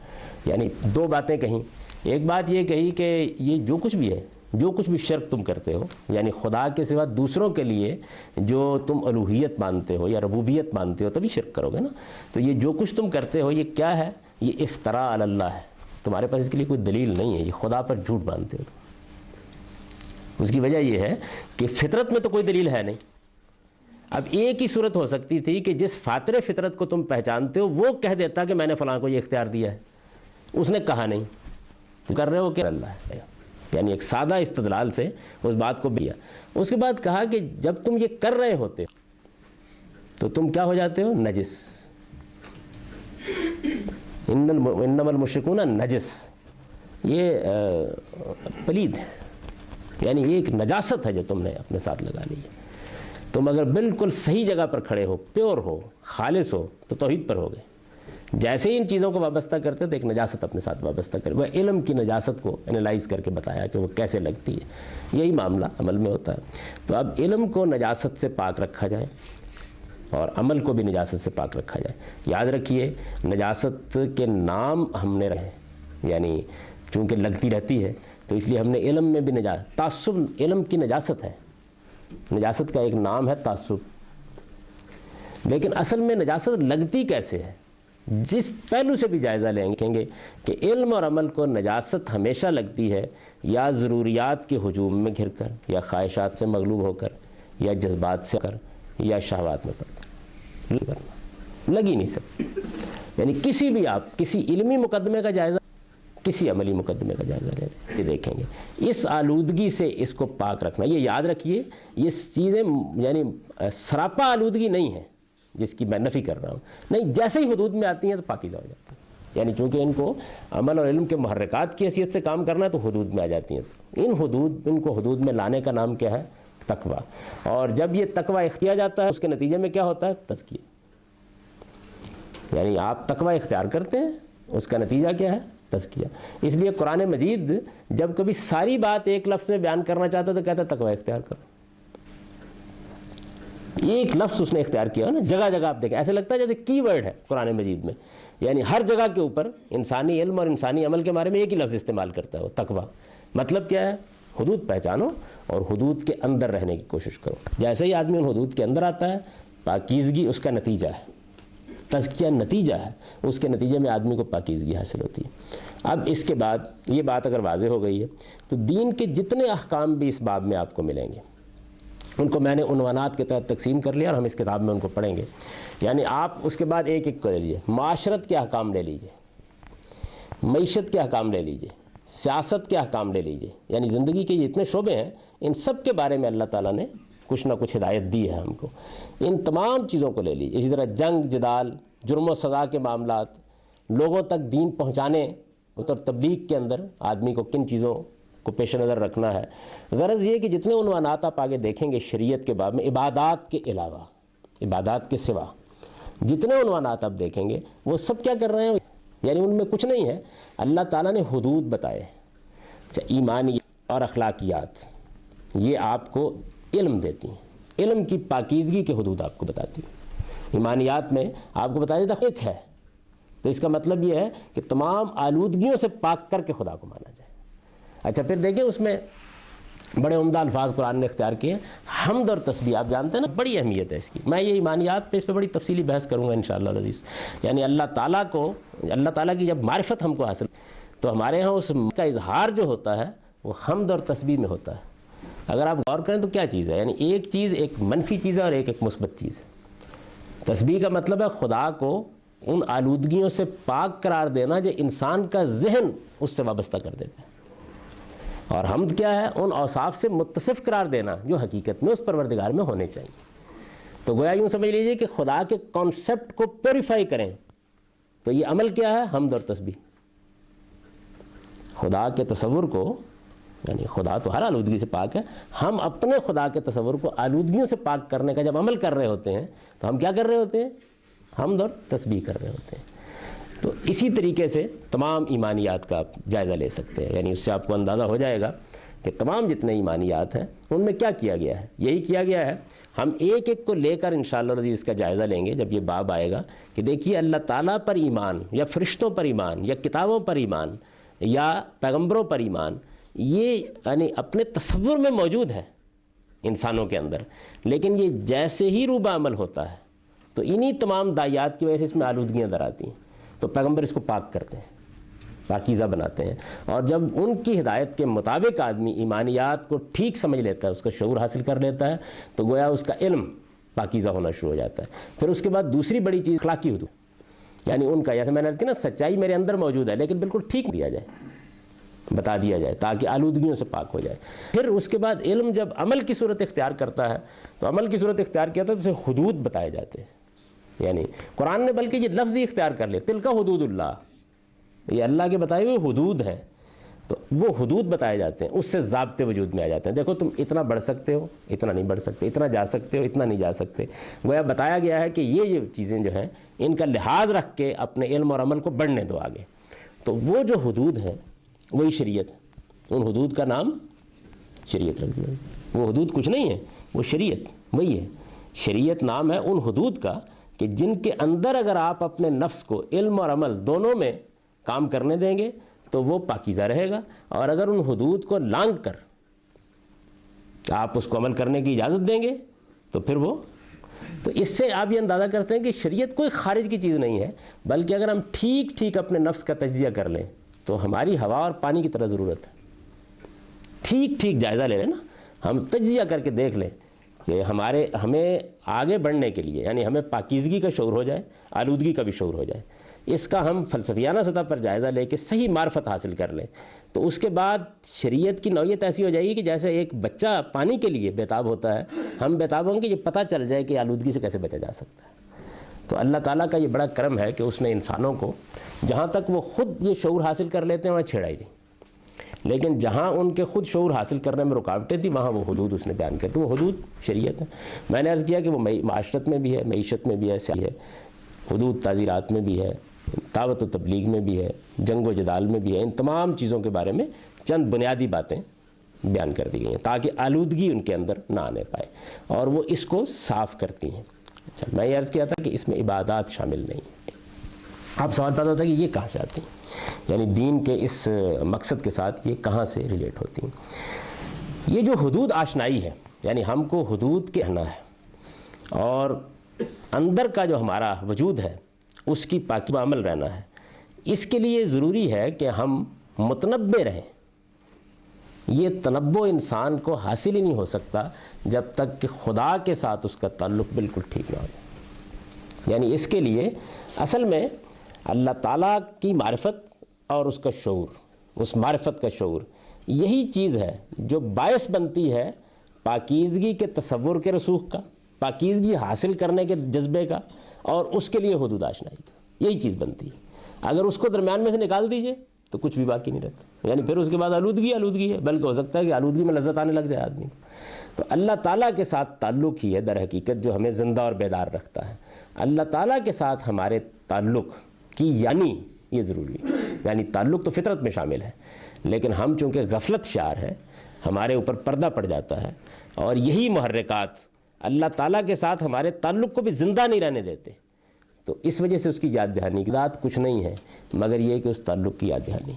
یعنی 2 باتیں کہیں۔ ایک بات یہ کہی کہ یہ جو کچھ بھی ہے، جو کچھ بھی شرک تم کرتے ہو، یعنی خدا کے سوا دوسروں کے لیے جو تم الوہیت مانتے ہو یا ربوبیت مانتے ہو تبھی شرک کرو گے نا، تو یہ جو کچھ تم کرتے ہو یہ کیا ہے؟ یہ افتراء علی اللہ ہے، تمہارے پاس اس کے لیے کوئی دلیل نہیں ہے، یہ خدا پر جھوٹ باندھتے ہو تم۔ اس کی وجہ یہ ہے کہ فطرت میں تو کوئی دلیل ہے نہیں۔ اب ایک ہی صورت ہو سکتی تھی کہ جس فاطر فطرت کو تم پہچانتے ہو وہ کہہ دیتا کہ میں نے فلاں کو یہ اختیار دیا ہے، اس نے کہا نہیں، تم کر رہے ہو کہ اللہ ہے، یعنی ایک سادہ استدلال سے اس بات کو دیا۔ اس کے بعد کہا کہ جب تم یہ کر رہے ہوتے تو تم کیا ہو جاتے ہو؟ نجس۔ انما المشرکون نجس، یہ پلید ہے، یعنی یہ ایک نجاست ہے جو تم نے اپنے ساتھ لگا لی ہے۔ تم اگر بالکل صحیح جگہ پر کھڑے ہو، پیور ہو، خالص ہو، تو توحید پر ہوگے۔ جیسے ہی ان چیزوں کو وابستہ کرتے تو ایک نجاست اپنے ساتھ وابستہ کرے۔ وہ علم کی نجاست کو انالائز کر کے بتایا کہ وہ کیسے لگتی ہے، یہی معاملہ عمل میں ہوتا ہے۔ تو اب علم کو نجاست سے پاک رکھا جائے اور عمل کو بھی نجاست سے پاک رکھا جائے۔ یاد رکھیے نجاست کے نام ہم نے رہے، یعنی چونکہ لگتی رہتی ہے تو اس لیے ہم نے علم میں بھی نجاست، تعصب علم کی نجاست ہے، نجاست کا ایک نام ہے تعصب، لیکن اصل میں نجاست لگتی کیسے ہے؟ جس پہلو سے بھی جائزہ لیں گے کہ علم اور عمل کو نجاست ہمیشہ لگتی ہے یا ضروریات کے ہجوم میں گھر کر، یا خواہشات سے مغلوب ہو کر، یا جذبات سے کر، یا شہوات میں پڑ کر، لگ ہی نہیں سکتی۔ یعنی کسی بھی آپ کسی علمی مقدمے کا جائزہ، کسی عملی مقدمے کا جائزہ لیں یہ دیکھیں گے اس آلودگی سے اس کو پاک رکھنا۔ یہ یاد رکھیے یہ چیزیں یعنی سراپا آلودگی نہیں ہے جس کی میں نفی کر رہا ہوں، نہیں، جیسے ہی حدود میں آتی ہیں تو پاکیزہ ہو جاتی ہیں، یعنی چونکہ ان کو عمل اور علم کے محرکات کی حیثیت سے کام کرنا ہے تو حدود میں آ جاتی ہیں۔ ان کو حدود میں لانے کا نام کیا ہے؟ تقویٰ۔ اور جب یہ تقویٰ اختیار جاتا ہے اس کے نتیجے میں کیا ہوتا ہے؟ تزکیہ۔ یعنی آپ تقویٰ اختیار کرتے ہیں، اس کا نتیجہ کیا ہے؟ تزکیہ۔ اس لیے قرآن مجید جب کبھی ساری بات ایک لفظ میں بیان کرنا چاہتا تو کہتا ہے تقویٰ اختیار کرو۔ ایک لفظ اس نے اختیار کیا نا، جگہ جگہ آپ دیکھیں ایسے لگتا ہے جیسے کی ورڈ ہے قرآن مجید میں، یعنی ہر جگہ کے اوپر انسانی علم اور انسانی عمل کے بارے میں ایک ہی لفظ استعمال کرتا ہے وہ تقویٰ۔ مطلب کیا ہے؟ حدود پہچانو اور حدود کے اندر رہنے کی کوشش کرو۔ جیسے ہی آدمی ان حدود کے اندر آتا ہے، پاکیزگی اس کا نتیجہ ہے، تزکیہ نتیجہ ہے، اس کے نتیجے میں آدمی کو پاکیزگی حاصل ہوتی ہے۔ اب اس کے بعد یہ بات اگر واضح ہو گئی ہے تو دین کے جتنے احکام بھی اس باب میں آپ کو ملیں گے ان کو میں نے عنوانات کے تحت تقسیم کر لیا اور ہم اس کتاب میں ان کو پڑھیں گے۔ یعنی آپ اس کے بعد ایک ایک کو لے لیجیے، معاشرت کے احکام لے لیجیے، معیشت کے احکام لے لیجیے، سیاست کے احکام لے لیجیے، یعنی زندگی کے جتنے شعبے ہیں ان سب کے بارے میں اللہ تعالیٰ نے کچھ نہ کچھ ہدایت دی ہے ہم کو۔ ان تمام چیزوں کو لے لیجیے۔ اسی طرح جنگ جدال، جرم و سزا کے معاملات، لوگوں تک دین پہنچانے اور تبلیغ کے اندر آدمی کو کن چیزوں کو پیش نظر رکھنا ہے۔ غرض یہ کہ جتنے عنوانات آپ آگے دیکھیں گے شریعت کے باب میں، عبادات کے علاوہ، عبادات کے سوا جتنے عنوانات آپ دیکھیں گے وہ سب کیا کر رہے ہیں، یعنی ان میں کچھ نہیں ہے، اللہ تعالیٰ نے حدود بتائے۔ اچھا، ایمانیات اور اخلاقیات یہ آپ کو علم دیتی ہیں، علم کی پاکیزگی کے حدود آپ کو بتاتی ہیں۔ ایمانیات میں آپ کو بتایا جاتا ہے ایک ہے، تو اس کا مطلب یہ ہے کہ تمام آلودگیوں سے پاک کر کے خدا کو مانا جائے۔ اچھا پھر دیکھیں اس میں بڑے عمدہ الفاظ قرآن نے اختیار کیے، حمد اور تسبیح، آپ جانتے ہیں نا بڑی اہمیت ہے اس کی۔ میں یہ ایمانیات پہ اس پہ بڑی تفصیلی بحث کروں گا انشاءاللہ العزیز۔ یعنی اللہ تعالیٰ کی جب معرفت ہم کو حاصل تو ہمارے ہاں اس کا اظہار جو ہوتا ہے وہ حمد اور تسبیح میں ہوتا ہے۔ اگر آپ غور کریں تو کیا چیز ہے، یعنی ایک چیز ایک منفی چیز ہے اور ایک مثبت چیز ہے۔ تسبیح کا مطلب ہے خدا کو ان آلودگیوں سے پاک قرار دینا جو انسان کا ذہن اس سے وابستہ کر دیتا ہے، اور حمد کیا ہے، ان اوصاف سے متصف قرار دینا جو حقیقت میں اس پروردگار میں ہونے چاہیے۔ تو گویا یوں سمجھ لیجئے کہ خدا کے کانسیپٹ کو پیوریفائی کریں، تو یہ عمل کیا ہے، حمد اور تسبیح۔ خدا کے تصور کو، یعنی خدا تو ہر آلودگی سے پاک ہے، ہم اپنے خدا کے تصور کو آلودگیوں سے پاک کرنے کا جب عمل کر رہے ہوتے ہیں تو ہم کیا کر رہے ہوتے ہیں، حمد اور تسبیح کر رہے ہوتے ہیں۔ تو اسی طریقے سے تمام ایمانیات کا آپ جائزہ لے سکتے ہیں، یعنی اس سے آپ کو اندازہ ہو جائے گا کہ تمام جتنے ایمانیات ہیں ان میں کیا کیا گیا ہے، یہی کیا گیا ہے۔ ہم ایک ایک کو لے کر انشاءاللہ العزیز اس کا جائزہ لیں گے جب یہ باب آئے گا کہ دیکھیے اللہ تعالیٰ پر ایمان یا فرشتوں پر ایمان یا کتابوں پر ایمان یا پیغمبروں پر ایمان، یہ یعنی اپنے تصور میں موجود ہے انسانوں کے اندر، لیکن یہ جیسے ہی روبہ عمل ہوتا ہے تو انہی تمام داعیات کی وجہ سے اس میں آلودگیاں در آتی ہیں، تو پیغمبر اس کو پاک کرتے ہیں، پاکیزہ بناتے ہیں۔ اور جب ان کی ہدایت کے مطابق آدمی ایمانیات کو ٹھیک سمجھ لیتا ہے، اس کا شعور حاصل کر لیتا ہے، تو گویا اس کا علم پاکیزہ ہونا شروع ہو جاتا ہے۔ پھر اس کے بعد دوسری بڑی چیز اخلاقی حدود، یعنی ان کا، جیسے میں نے عرض کیا نا، سچائی میرے اندر موجود ہے لیکن بالکل ٹھیک دیا جائے، بتا دیا جائے تاکہ آلودگیوں سے پاک ہو جائے۔ پھر اس کے بعد علم جب عمل کی صورت اختیار کرتا ہے تو عمل کی صورت اختیار کیا تھا تو اسے حدود بتائے جاتے ہیں، یعنی قرآن نے بلکہ یہ لفظ ہی اختیار کر لیا، تلک حدود اللہ، یہ اللہ کے بتائے ہوئے حدود ہیں، تو وہ حدود بتائے جاتے ہیں، اس سے ضابطے وجود میں آ جاتے ہیں۔ دیکھو تم اتنا بڑھ سکتے ہو، اتنا نہیں بڑھ سکتے، اتنا جا سکتے ہو، اتنا نہیں جا سکتے۔ گویا بتایا گیا ہے کہ یہ چیزیں جو ہیں ان کا لحاظ رکھ کے اپنے علم اور عمل کو بڑھنے دو آگے۔ تو وہ جو حدود ہیں وہی شریعت ہے، ان حدود کا نام شریعت رکھ دیا۔ وہ حدود کچھ نہیں ہے، وہ شریعت وہی ہے۔ شریعت نام ہے ان حدود کا کہ جن کے اندر اگر آپ اپنے نفس کو علم اور عمل دونوں میں کام کرنے دیں گے تو وہ پاکیزہ رہے گا، اور اگر ان حدود کو لانگ کر آپ اس کو عمل کرنے کی اجازت دیں گے تو پھر وہ، تو اس سے آپ یہ اندازہ کرتے ہیں کہ شریعت کوئی خارج کی چیز نہیں ہے، بلکہ اگر ہم ٹھیک ٹھیک اپنے نفس کا تجزیہ کر لیں تو ہماری ہوا اور پانی کی طرح ضرورت ہے۔ ٹھیک ٹھیک جائزہ لے لیں نا، ہم تجزیہ کر کے دیکھ لیں کہ ہمیں آگے بڑھنے کے لیے، یعنی ہمیں پاکیزگی کا شعور ہو جائے، آلودگی کا بھی شعور ہو جائے، اس کا ہم فلسفیانہ سطح پر جائزہ لے کے صحیح معرفت حاصل کر لیں، تو اس کے بعد شریعت کی نوعیت ایسی ہو جائے گی کہ جیسے ایک بچہ پانی کے لیے بیتاب ہوتا ہے، ہم بیتاب ہوں گے یہ پتہ چل جائے کہ آلودگی سے کیسے بچا جا سکتا ہے۔ تو اللہ تعالیٰ کا یہ بڑا کرم ہے کہ اس نے انسانوں کو، جہاں تک وہ خود یہ شعور حاصل کر لیتے ہیں وہاں چھیڑا ہی نہیں، لیکن جہاں ان کے خود شعور حاصل کرنے میں رکاوٹیں تھیں وہاں وہ حدود اس نے بیان کرتی، وہ حدود شریعت ہے۔ میں نے عرض کیا کہ وہ معاشرت میں بھی ہے، معیشت میں بھی ہے، حدود تعزیرات میں بھی ہے، دعوت و تبلیغ میں بھی ہے، جنگ و جدال میں بھی ہے۔ ان تمام چیزوں کے بارے میں چند بنیادی باتیں بیان کر دی گئی ہیں تاکہ آلودگی ان کے اندر نہ آنے پائے، اور وہ اس کو صاف کرتی ہیں۔ اچھا، میں یہ عرض کیا تھا کہ اس میں عبادات شامل نہیں ہیں۔ اب سوال پیدا ہوتا ہے کہ یہ کہاں سے آتی ہیں، یعنی دین کے اس مقصد کے ساتھ یہ کہاں سے ریلیٹ ہوتی ہیں۔ یہ جو حدود آشنائی ہے، یعنی ہم کو حدود کے رہنا ہے اور اندر کا جو ہمارا وجود ہے اس کی پاکی عمل رہنا ہے، اس کے لیے ضروری ہے کہ ہم متنبع رہیں۔ یہ تنبع انسان کو حاصل ہی نہیں ہو سکتا جب تک کہ خدا کے ساتھ اس کا تعلق بالکل ٹھیک نہ ہو جائے۔ یعنی اس کے لیے اصل میں اللہ تعالیٰ کی معرفت اور اس کا شعور، اس معرفت کا شعور، یہی چیز ہے جو باعث بنتی ہے پاکیزگی کے تصور کے رسوخ کا، پاکیزگی حاصل کرنے کے جذبے کا، اور اس کے لیے حدود آشنائی کا۔ یہی چیز بنتی ہے۔ اگر اس کو درمیان میں سے نکال دیجئے تو کچھ بھی باقی نہیں رہتا، یعنی پھر اس کے بعد آلودگی ہے، بلکہ ہو سکتا ہے کہ آلودگی میں لذت آنے لگ جائے آدمی کو۔ تو اللہ تعالیٰ کے ساتھ تعلق ہی ہے در حقیقت جو ہمیں زندہ اور بیدار رکھتا ہے۔ اللہ تعالیٰ کے ساتھ ہمارے تعلق کی یعنی یہ ضروری ہے، یعنی تعلق تو فطرت میں شامل ہے، لیکن ہم چونکہ غفلت شعار ہے، ہمارے اوپر پردہ پڑ جاتا ہے، اور یہی محرکات اللہ تعالیٰ کے ساتھ ہمارے تعلق کو بھی زندہ نہیں رہنے دیتے، تو اس وجہ سے اس کی یاد دہانی کی ذات کچھ نہیں ہے مگر یہ کہ اس تعلق کی یاد دہانی،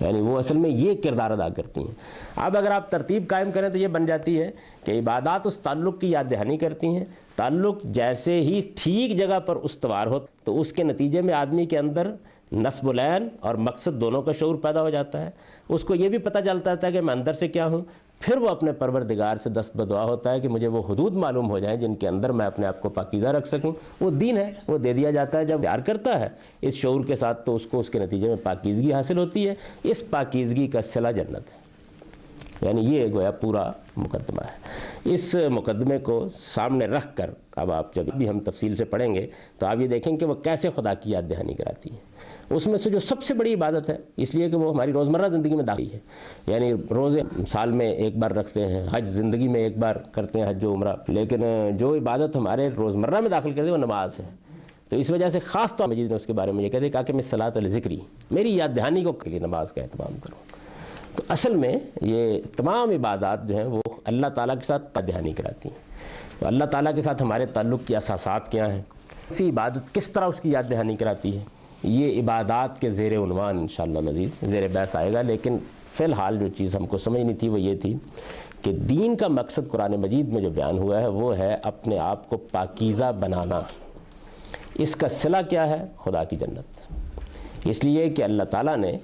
یعنی وہ اصل میں یہ کردار ادا کرتی ہیں۔ اب اگر آپ ترتیب قائم کریں تو یہ بن جاتی ہے کہ عبادات اس تعلق کی یاد دہانی کرتی ہیں۔ تعلق جیسے ہی ٹھیک جگہ پر استوار ہو تو اس کے نتیجے میں آدمی کے اندر نصب العین اور مقصد دونوں کا شعور پیدا ہو جاتا ہے۔ اس کو یہ بھی پتہ چلتا ہے کہ میں اندر سے کیا ہوں، پھر وہ اپنے پروردگار سے دست بدعا ہوتا ہے کہ مجھے وہ حدود معلوم ہو جائیں جن کے اندر میں اپنے آپ کو پاکیزہ رکھ سکوں۔ وہ دین ہے، وہ دے دیا جاتا ہے جب پیار کرتا ہے اس شعور کے ساتھ، تو اس کو اس کے نتیجے میں پاکیزگی حاصل ہوتی ہے۔ اس پاکیزگی کا صلہ جنت ہے، یعنی یہ گویا پورا مقدمہ ہے۔ اس مقدمے کو سامنے رکھ کر اب آپ جب بھی ہم تفصیل سے پڑھیں گے تو آپ یہ دیکھیں کہ وہ کیسے خدا کی یاد دہانی کراتی ہے۔ اس میں سے جو سب سے بڑی عبادت ہے، اس لیے کہ وہ ہماری روزمرہ زندگی میں داخل ہے، یعنی روزے سال میں ایک بار رکھتے ہیں، حج زندگی میں ایک بار کرتے ہیں، حج و عمرہ، لیکن جو عبادت ہمارے روزمرہ میں داخل کرتے ہیں وہ نماز ہے۔ تو اس وجہ سے خاص طور مجید نے اس کے بارے میں یہ کہتے ہیں کہ میں صلاۃ الذکری، میری یاد دہانی کو کے لیے نماز کا اہتمام کروں۔ تو اصل میں یہ تمام عبادات جو ہیں وہ اللہ تعالیٰ کے ساتھ یاد دہانی کراتی ہیں۔ تو اللہ تعالیٰ کے ساتھ ہمارے تعلق کی اساسات کیا ہیں، اسی عبادت کس طرح اس کی یاد دہانی کراتی ہے، یہ عبادات کے زیر عنوان انشاءاللہ مزید زیر بحث آئے گا۔ لیکن فی الحال جو چیز ہم کو سمجھنی تھی وہ یہ تھی کہ دین کا مقصد قرآن مجید میں جو بیان ہوا ہے وہ ہے اپنے آپ کو پاکیزہ بنانا۔ اس کا صلہ کیا ہے؟ خدا کی جنت۔ اس لیے کہ اللہ تعالیٰ نے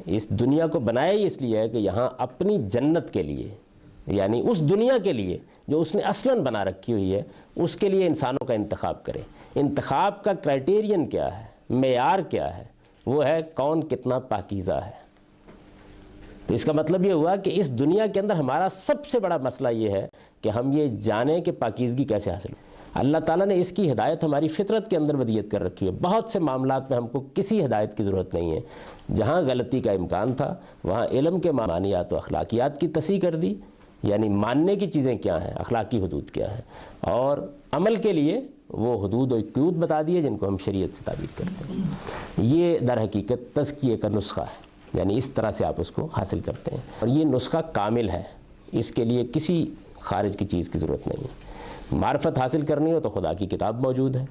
اس دنیا کو بنایا ہی اس لیے ہے کہ یہاں اپنی جنت کے لیے، یعنی اس دنیا کے لیے جو اس نے اصلاً بنا رکھی ہوئی ہے، اس کے لیے انسانوں کا انتخاب کرے۔ انتخاب کا کرائٹیرین کیا ہے، معیار کیا ہے؟ وہ ہے کون کتنا پاکیزہ ہے۔ تو اس کا مطلب یہ ہوا کہ اس دنیا کے اندر ہمارا سب سے بڑا مسئلہ یہ ہے کہ ہم یہ جانیں کہ پاکیزگی کیسے حاصل ہو۔ اللہ تعالیٰ نے اس کی ہدایت ہماری فطرت کے اندر ودیت کر رکھی ہے۔ بہت سے معاملات میں ہم کو کسی ہدایت کی ضرورت نہیں ہے۔ جہاں غلطی کا امکان تھا وہاں علم کے معنیات و اخلاقیات کی تصحیح کر دی، یعنی ماننے کی چیزیں کیا ہیں، اخلاقی حدود کیا ہے، اور عمل کے لیے وہ حدود و قیود بتا دیے جن کو ہم شریعت سے تعبیر کرتے ہیں۔ یہ در حقیقت تزکیے کا نسخہ ہے، یعنی اس طرح سے آپ اس کو حاصل کرتے ہیں، اور یہ نسخہ کامل ہے، اس کے لیے کسی خارج کی چیز کی ضرورت نہیں ہے۔ معرفت حاصل کرنی ہو تو خدا کی کتاب موجود ہے،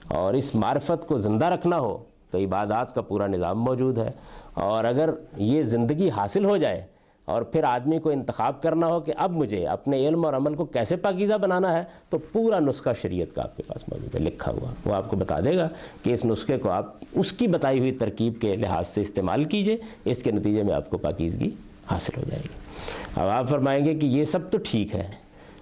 اور اس معرفت کو زندہ رکھنا ہو تو عبادات کا پورا نظام موجود ہے، اور اگر یہ زندگی حاصل ہو جائے اور پھر آدمی کو انتخاب کرنا ہو کہ اب مجھے اپنے علم اور عمل کو کیسے پاکیزہ بنانا ہے، تو پورا نسخہ شریعت کا آپ کے پاس موجود ہے، لکھا ہوا۔ وہ آپ کو بتا دے گا کہ اس نسخے کو آپ اس کی بتائی ہوئی ترکیب کے لحاظ سے استعمال کیجئے، اس کے نتیجے میں آپ کو پاکیزگی حاصل ہو جائے گی۔ اب آپ فرمائیں گے کہ یہ سب تو ٹھیک ہے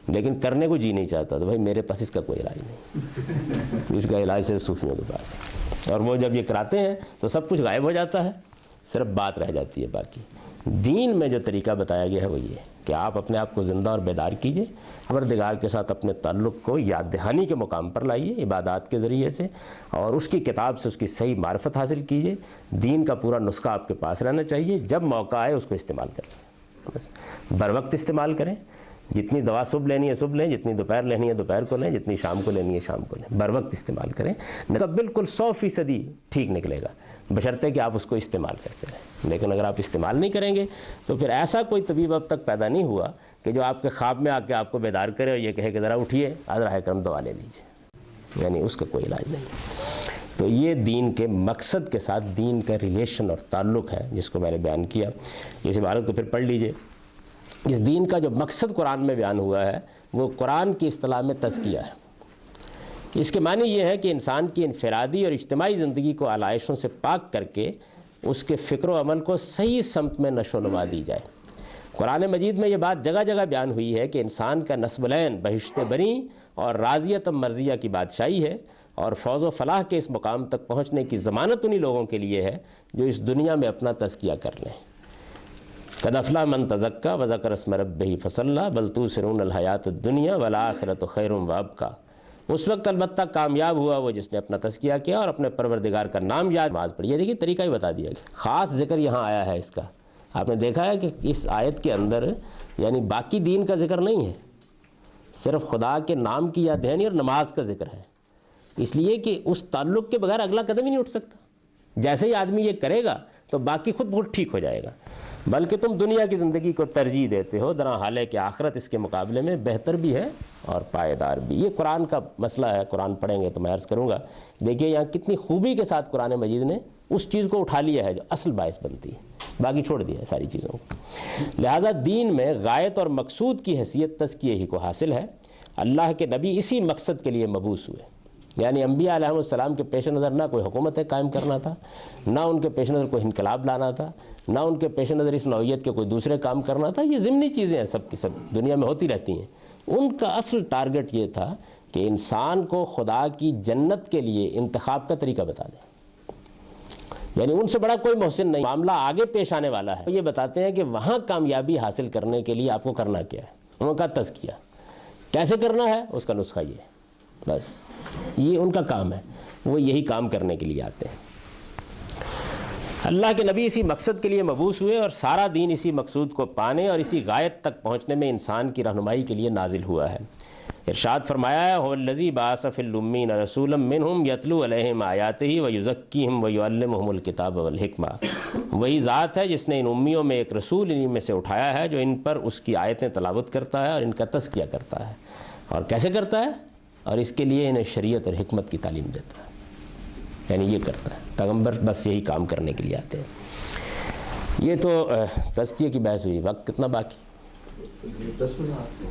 لیکن کرنے کو جی نہیں چاہتا، تو بھائی میرے پاس اس کا کوئی علاج نہیں، اس کا علاج صرف صوفیوں کے پاس ہے، اور وہ جب یہ کراتے ہیں تو سب کچھ غائب ہو جاتا ہے، صرف بات رہ جاتی ہے باقی۔ دین میں جو طریقہ بتایا گیا ہے وہ یہ ہے کہ آپ اپنے آپ کو زندہ اور بیدار کیجئے، پروردگار کے ساتھ اپنے تعلق کو یاد دہانی کے مقام پر لائیے عبادات کے ذریعے سے، اور اس کی کتاب سے اس کی صحیح معرفت حاصل کیجئے۔ دین کا پورا نسخہ آپ کے پاس رہنا چاہیے، جب موقع آئے اس کو استعمال کریں، بس بر وقت استعمال کریں، جتنی دوا صبح لینی ہے صبح لیں، جتنی دوپہر لینی ہے دوپہر کو لیں، جتنی شام کو لینی ہے شام کو لیں، بر وقت استعمال کریں، نہیں تو بالکل 100% ٹھیک نکلے گا، بشرطے کہ آپ اس کو استعمال کرتے رہیں۔ لیکن اگر آپ استعمال نہیں کریں گے تو پھر ایسا کوئی طبیب اب تک پیدا نہیں ہوا کہ جو آپ کے خواب میں آ کے آپ کو بیدار کرے اور یہ کہے کہ ذرا اٹھیے راہ کرم دوا لے لیجیے، یعنی اس کا کوئی علاج نہیں۔ تو یہ دین کے مقصد کے ساتھ دین کا ریلیشن اور تعلق ہے جس کو میں نے بیان کیا۔ اس عبارت کو پھر پڑھ لیجئے۔ اس دین کا جو مقصد قرآن میں بیان ہوا ہے وہ قرآن کی اصطلاح میں تزکیہ ہے۔ اس کے معنی یہ ہے کہ انسان کی انفرادی اور اجتماعی زندگی کو علائشوں سے پاک کر کے اس کے فکر و عمل کو صحیح سمت میں نشو و نما دی جائے۔ قرآن مجید میں یہ بات جگہ جگہ بیان ہوئی ہے کہ انسان کا نصب العین بہشت بری اور راضیت و مرضیہ کی بادشاہی ہے، اور فوز و فلاح کے اس مقام تک پہنچنے کی ضمانت انہی لوگوں کے لیے ہے جو اس دنیا میں اپنا تزکیہ کر لیں۔ قد افلح من تزکیٰ وذکر اسم ربہ فصلی بل تؤثرون الحیاۃ الدنیا والآخرۃ خیر وابقیٰ۔ اس وقت البتہ کامیاب ہوا وہ جس نے اپنا تزکیہ کیا اور اپنے پروردگار کا نام یاد، نماز پڑھی۔ یہ دیکھیے طریقہ ہی بتا دیا گیا، خاص ذکر یہاں آیا ہے اس کا۔ آپ نے دیکھا ہے کہ اس آیت کے اندر یعنی باقی دین کا ذکر نہیں ہے، صرف خدا کے نام کی یاد دہانی اور نماز کا ذکر ہے، اس لیے کہ اس تعلق کے بغیر اگلا قدم ہی نہیں اٹھ سکتا۔ جیسے ہی آدمی یہ کرے گا تو باقی خود بخود ٹھیک ہو جائے گا، بلکہ تم دنیا کی زندگی کو ترجیح دیتے ہو، درا حال ہے کہ آخرت اس کے مقابلے میں بہتر بھی ہے اور پائیدار بھی۔ یہ قرآن کا مسئلہ ہے، قرآن پڑھیں گے تو میں عرض کروں گا۔ دیکھیے یہاں کتنی خوبی کے ساتھ قرآن مجید نے اس چیز کو اٹھا لیا ہے جو اصل باعث بنتی ہے، باقی چھوڑ دیا ہے ساری چیزوں کو۔ لہٰذا دین میں غایت اور مقصود کی حیثیت تزکیہ ہی کو حاصل ہے۔ اللہ کے نبی اسی مقصد کے لیے مبعوث ہوئے، یعنی انبیاء علیہ السلام کے پیش نظر نہ کوئی حکومت قائم کرنا تھا، نہ ان کے پیش نظر کوئی انقلاب لانا تھا، نہ ان کے پیش نظر اس نوعیت کے کوئی دوسرے کام کرنا تھا۔ یہ ضمنی چیزیں ہیں، سب کی سب دنیا میں ہوتی رہتی ہیں۔ ان کا اصل ٹارگٹ یہ تھا کہ انسان کو خدا کی جنت کے لیے انتخاب کا طریقہ بتا دیں، یعنی ان سے بڑا کوئی محسن نہیں۔ معاملہ آگے پیش آنے والا ہے، یہ بتاتے ہیں کہ وہاں کامیابی حاصل کرنے کے لیے آپ کو کرنا کیا ہے۔ انہوں نے کہا تزکیہ کیسے کرنا ہے، اس کا نسخہ یہ ہے، بس یہ ان کا کام ہے، وہ یہی کام کرنے کے لیے آتے ہیں۔ اللہ کے نبی اسی مقصد کے لیے مبعوث ہوئے اور سارا دین اسی مقصود کو پانے اور اسی غایت تک پہنچنے میں انسان کی رہنمائی کے لیے نازل ہوا ہے۔ ارشاد فرمایا ہے هو الذی بعث فی الامین رسولا منہم یتلو علیہم آیاتہ ویزکیہم ویعلمہم الکتاب والحکمہ۔ وہی ذات ہے جس نے ان امیوں میں ایک رسول انہی میں سے اٹھایا ہے جو ان پر اس کی آیتیں تلاوت کرتا ہے اور ان کا تزکیہ کرتا ہے، اور کیسے کرتا ہے، اور اس کے لیے انہیں شریعت اور حکمت کی تعلیم دیتا ہے، یعنی یہ کرتا ہے۔ پیغمبر بس یہی کام کرنے کے لیے آتے ہیں۔ یہ تو تزکیہ کی بحث ہوئی۔ وقت کتنا باقی؟ 10 منٹ۔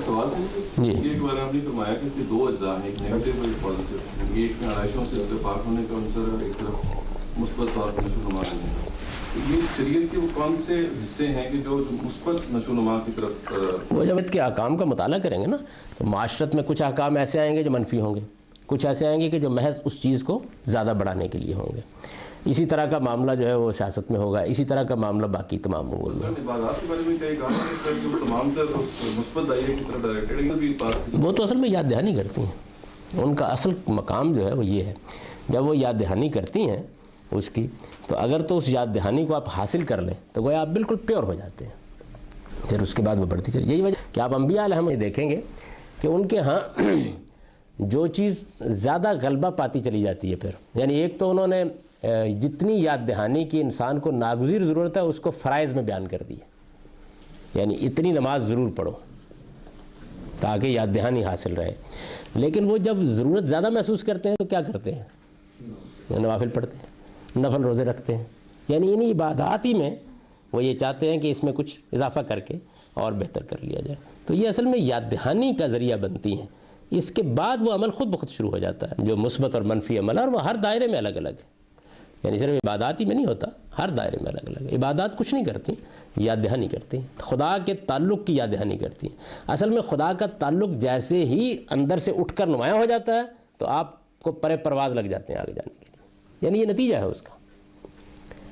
سوال ہے جی، ایک بار آپ نے فرمایا کہ دو اجزاء ہیں، ایک نیگیٹو اور ایک پازیٹیو، ایک میں علائشوں سے پاک ہونے کا عنصر ہے، ایک طرف مثبت طور پر نشو و نما کرنے کا۔ یہ شریعت کے وہ کون سے حصے ہیں کہ جو مثبت نشو و نما کی طرف؟ وہ جب کے احکام کا مطالعہ کریں گے نا تو معاشرت میں کچھ احکام ایسے آئیں گے جو منفی ہوں گے، کچھ ایسے آئیں گے کہ جو محض اس چیز کو زیادہ بڑھانے کے لیے ہوں گے۔ اسی طرح کا معاملہ جو ہے وہ سیاست میں ہوگا، اسی طرح کا معاملہ باقی تمام امور میں۔ عبادات کے بارے میں کئی کہا کہ جو تمام تر مثبت دائرے کی طرف ڈائریکٹڈ بھی بات، وہ تو اصل میں یاد دہانی کرتی ہیں۔ ان کا اصل مقام جو ہے وہ یہ ہے، جب وہ یاد دہانی کرتی ہیں اس کی، تو اگر تو اس یاد دہانی کو آپ حاصل کر لیں تو گویا آپ بالکل پیور ہو جاتے ہیں، پھر اس کے بعد وہ بڑھتی چلی۔ یہی وجہ کہ آپ انبیاء علیہم دیکھیں گے کہ ان کے ہاں جو چیز زیادہ غلبہ پاتی چلی جاتی ہے، پھر یعنی ایک تو انہوں نے جتنی یاد دہانی کی انسان کو ناگزیر ضرورت ہے اس کو فرائض میں بیان کر دی، یعنی اتنی نماز ضرور پڑھو تاکہ یاد دہانی حاصل رہے۔ لیکن وہ جب ضرورت زیادہ محسوس کرتے ہیں تو کیا کرتے ہیں، نوافل پڑھتے ہیں، نفل روزے رکھتے ہیں، یعنی انہی عبادات ہی میں وہ یہ چاہتے ہیں کہ اس میں کچھ اضافہ کر کے اور بہتر کر لیا جائے۔ تو یہ اصل میں یاد دہانی کا ذریعہ بنتی ہیں۔ اس کے بعد وہ عمل خود بخود شروع ہو جاتا ہے، جو مثبت اور منفی عمل ہے، اور وہ ہر دائرے میں الگ الگ ہے، یعنی صرف عبادات ہی میں نہیں ہوتا، ہر دائرے میں الگ الگ ہے۔ عبادات کچھ نہیں کرتی، یاد دہانی کرتی ہیں، خدا کے تعلق کی یاد دہانی کرتی ہیں۔ اصل میں خدا کا تعلق جیسے ہی اندر سے اٹھ کر نمایاں ہو جاتا ہے تو آپ کو پرے پرواز لگ جاتے ہیں آگے جانے کے لیے، یعنی یہ نتیجہ ہے اس کا۔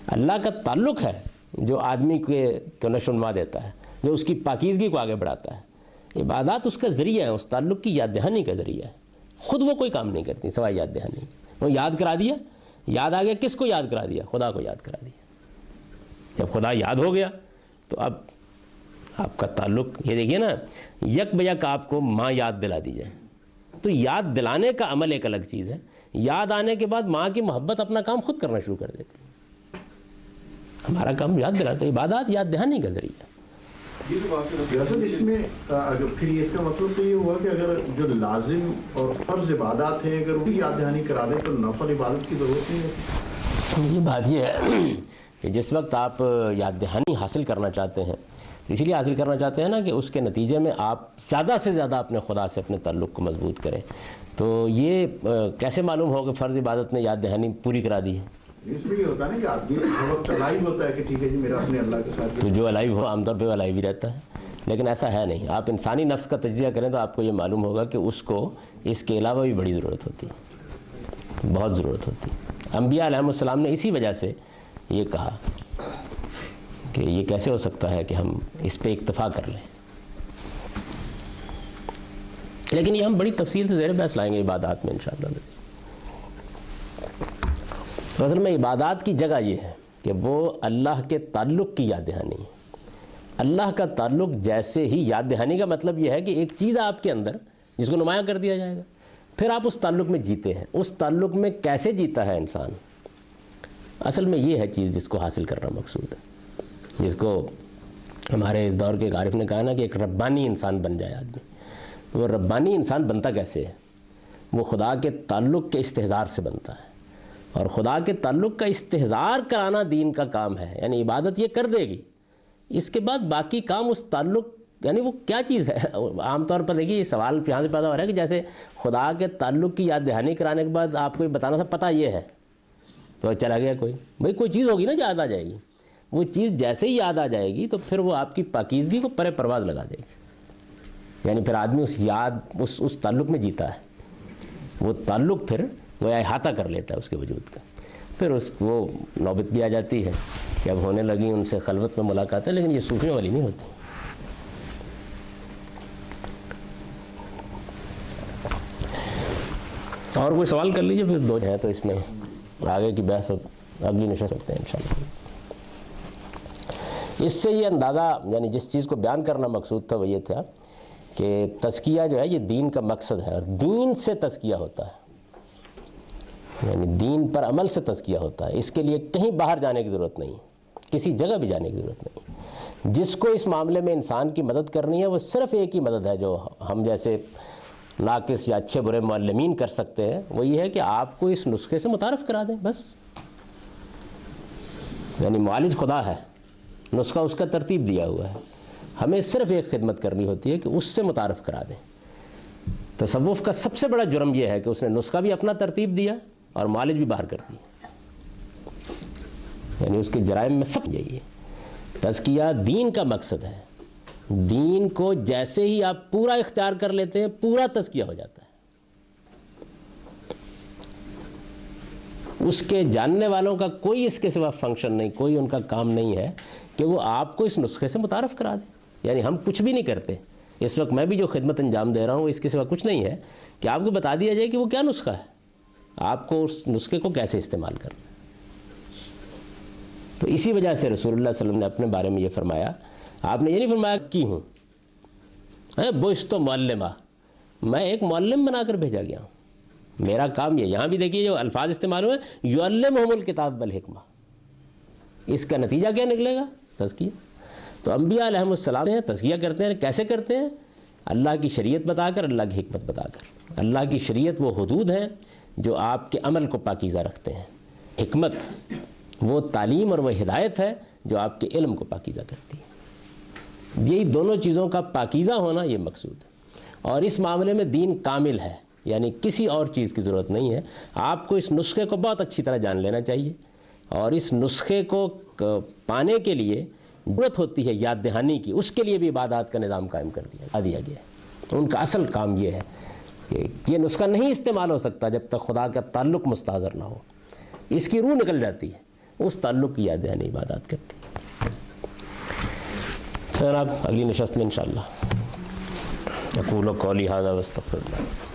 اللہ کا تعلق ہے جو آدمی کو نشو و نما دیتا ہے، جو اس کی پاکیزگی کو آگے بڑھاتا ہے۔ عبادات اس کا ذریعہ ہے، اس تعلق کی یاد دہانی کا ذریعہ ہے، خود وہ کوئی کام نہیں کرتی سوائے یاد دہانی۔ وہ یاد کرا دیا، یاد آ گیا، کس کو یاد کرا دیا؟ خدا کو یاد کرا دیا۔ جب خدا یاد ہو گیا تو اب آپ کا تعلق یہ دیکھیے نا، یک بیک آپ کو ماں یاد دلا دی جائے تو یاد دلانے کا عمل ایک الگ چیز ہے، یاد آنے کے بعد ماں کی محبت اپنا کام خود کرنا شروع کر دیتی ہے۔ ہمارا کام یاد دلاتا ہے، عبادات یاد دہانی کا ذریعہ۔ اس میں اگر پھر اس کا مطلب تو یہ ہوا کہ اگر جو لازم اور فرض عبادات ہیں اگر وہ یاد دہانی کرا دیں تو نفل عبادت کی ضرورت نہیں ہوتی۔ یہ بات یہ ہے کہ جس وقت آپ یاد دہانی حاصل کرنا چاہتے ہیں، اسی لیے حاصل کرنا چاہتے ہیں نا کہ اس کے نتیجے میں آپ زیادہ سے زیادہ اپنے خدا سے اپنے تعلق کو مضبوط کریں، تو یہ کیسے معلوم ہو کہ فرض عبادت نے یاد دہانی پوری کرا دی ہے؟ اس میں یہ ہوتا ہے نا کہ آدمی وقت الائیو ہوتا ہے کہ ٹھیک ہے جی میرا اپنے اللہ کے ساتھ، تو جو الائیو ہو عام طور پہ وہ الائیو ہی رہتا ہے، لیکن ایسا ہے نہیں۔ آپ انسانی نفس کا تجزیہ کریں تو آپ کو یہ معلوم ہوگا کہ اس کو اس کے علاوہ بھی بڑی ضرورت ہوتی ہے، بہت ضرورت ہوتی ہے۔ انبیاء علیہ السلام نے اسی وجہ سے یہ کہا کہ یہ کیسے ہو سکتا ہے کہ ہم اس پہ اکتفا کر لیں، لیکن یہ ہم بڑی تفصیل سے زیر بحث لائیں گے عبادات میں انشاءاللہ۔ تو اصل میں عبادات کی جگہ یہ ہے کہ وہ اللہ کے تعلق کی یاد دہانی ہے۔ اللہ کا تعلق جیسے ہی، یاد دہانی کا مطلب یہ ہے کہ ایک چیز آپ کے اندر جس کو نمایاں کر دیا جائے گا، پھر آپ اس تعلق میں جیتے ہیں۔ اس تعلق میں کیسے جیتا ہے انسان، اصل میں یہ ہے چیز جس کو حاصل کرنا مقصود ہے، جس کو ہمارے اس دور کے ایک عارف نے کہا نا کہ ایک ربانی انسان بن جائے آدمی۔ تو وہ ربانی انسان بنتا کیسے ہے؟ وہ خدا کے تعلق کے استحضار سے بنتا ہے، اور خدا کے تعلق کا استحضار کرانا دین کا کام ہے، یعنی عبادت یہ کر دے گی، اس کے بعد باقی کام اس تعلق، یعنی وہ کیا چیز ہے؟ عام طور پر دیکھیے یہ سوال یہاں سے پیدا ہو رہا ہے کہ جیسے خدا کے تعلق کی یاد دہانی کرانے کے بعد آپ کو بتانا تھا پتہ یہ ہے، تو چلا گیا کوئی، بھئی کوئی چیز ہوگی نا جو یاد آ جائے گی، وہ چیز جیسے ہی یاد آ جائے گی تو پھر وہ آپ کی پاکیزگی کو پرے پرواز لگا دے گی، یعنی پھر آدمی اس یاد اس تعلق میں جیتا ہے، وہ تعلق پھر وہ احاطہ کر لیتا ہے اس کے وجود کا، پھر وہ نوبت بھی آ جاتی ہے کہ اب ہونے لگی ان سے خلوت میں ملاقاتیں، لیکن یہ صوفیوں والی نہیں ہوتی۔ اور کوئی سوال کر لیجئے، پھر دو ہیں تو اس میں آگے کی بحث اگلی نشست کرتے ہیں انشاءاللہ۔ اس سے یہ اندازہ، یعنی جس چیز کو بیان کرنا مقصود تھا وہ یہ تھا کہ تزکیہ جو ہے یہ دین کا مقصد ہے، اور دین سے تزکیہ ہوتا ہے، یعنی دین پر عمل سے تزکیہ ہوتا ہے۔ اس کے لیے کہیں باہر جانے کی ضرورت نہیں، کسی جگہ بھی جانے کی ضرورت نہیں۔ جس کو اس معاملے میں انسان کی مدد کرنی ہے وہ صرف ایک ہی مدد ہے جو ہم جیسے ناقص یا اچھے برے معلمین کر سکتے ہیں، وہ یہ ہے کہ آپ کو اس نسخے سے متعارف کرا دیں بس، یعنی معالج خدا ہے، نسخہ اس کا ترتیب دیا ہوا ہے، ہمیں صرف ایک خدمت کرنی ہوتی ہے کہ اس سے متعارف کرا دیں۔ تصوف کا سب سے بڑا جرم یہ ہے کہ اس نے نسخہ بھی اپنا ترتیب دیا اور معالج بھی باہر کر دی، یعنی اس کے جرائم میں سب یہی ہے۔ تزکیہ دین کا مقصد ہے، دین کو جیسے ہی آپ پورا اختیار کر لیتے ہیں پورا تزکیہ ہو جاتا ہے۔ اس کے جاننے والوں کا کوئی اس کے سوا فنکشن نہیں، کوئی ان کا کام نہیں ہے کہ وہ آپ کو اس نسخے سے متعارف کرا دیں، یعنی ہم کچھ بھی نہیں کرتے۔ اس وقت میں بھی جو خدمت انجام دے رہا ہوں اس کے سوا کچھ نہیں ہے کہ آپ کو بتا دیا جائے کہ وہ کیا نسخہ ہے، آپ کو اس نسخے کو کیسے استعمال کرنا۔ تو اسی وجہ سے رسول اللہ صلی اللہ علیہ وسلم نے اپنے بارے میں یہ فرمایا، آپ نے یہ نہیں فرمایا کی ہوں بوشت معلمہ، میں ایک معلم بنا کر بھیجا گیا ہوں، میرا کام یہ۔ یہاں بھی دیکھیے جو الفاظ استعمال ہوئے، یعلمہم الکتاب والحکمہ، اس کا نتیجہ کیا نکلے گا؟ تزکیہ۔ تو انبیاء علیہ السلام ہیں تزکیہ کرتے ہیں، کیسے کرتے ہیں؟ اللہ کی شریعت بتا کر، اللہ کی حکمت بتا کر۔ اللہ کی شریعت وہ حدود ہیں جو آپ کے عمل کو پاکیزہ رکھتے ہیں، حکمت وہ تعلیم اور وہ ہدایت ہے جو آپ کے علم کو پاکیزہ کرتی ہے۔ یہی دونوں چیزوں کا پاکیزہ ہونا یہ مقصود ہے، اور اس معاملے میں دین کامل ہے، یعنی کسی اور چیز کی ضرورت نہیں ہے۔ آپ کو اس نسخے کو بہت اچھی طرح جان لینا چاہیے، اور اس نسخے کو پانے کے لیے ضرورت ہوتی ہے یاد دہانی کی، اس کے لیے بھی عبادات کا نظام قائم کر دیا گیا۔ تو ان کا اصل کام یہ ہے کہ یہ نسخہ نہیں استعمال ہو سکتا جب تک خدا کا تعلق مستحضر نہ ہو، اس کی روح نکل جاتی ہے، اس تعلق کی یاد دہانی عبادات کرتی ہے۔ خیر، آپ اگلی نشست میں انشاءاللہ۔ اقول قولی ھذا واستغفر اللہ۔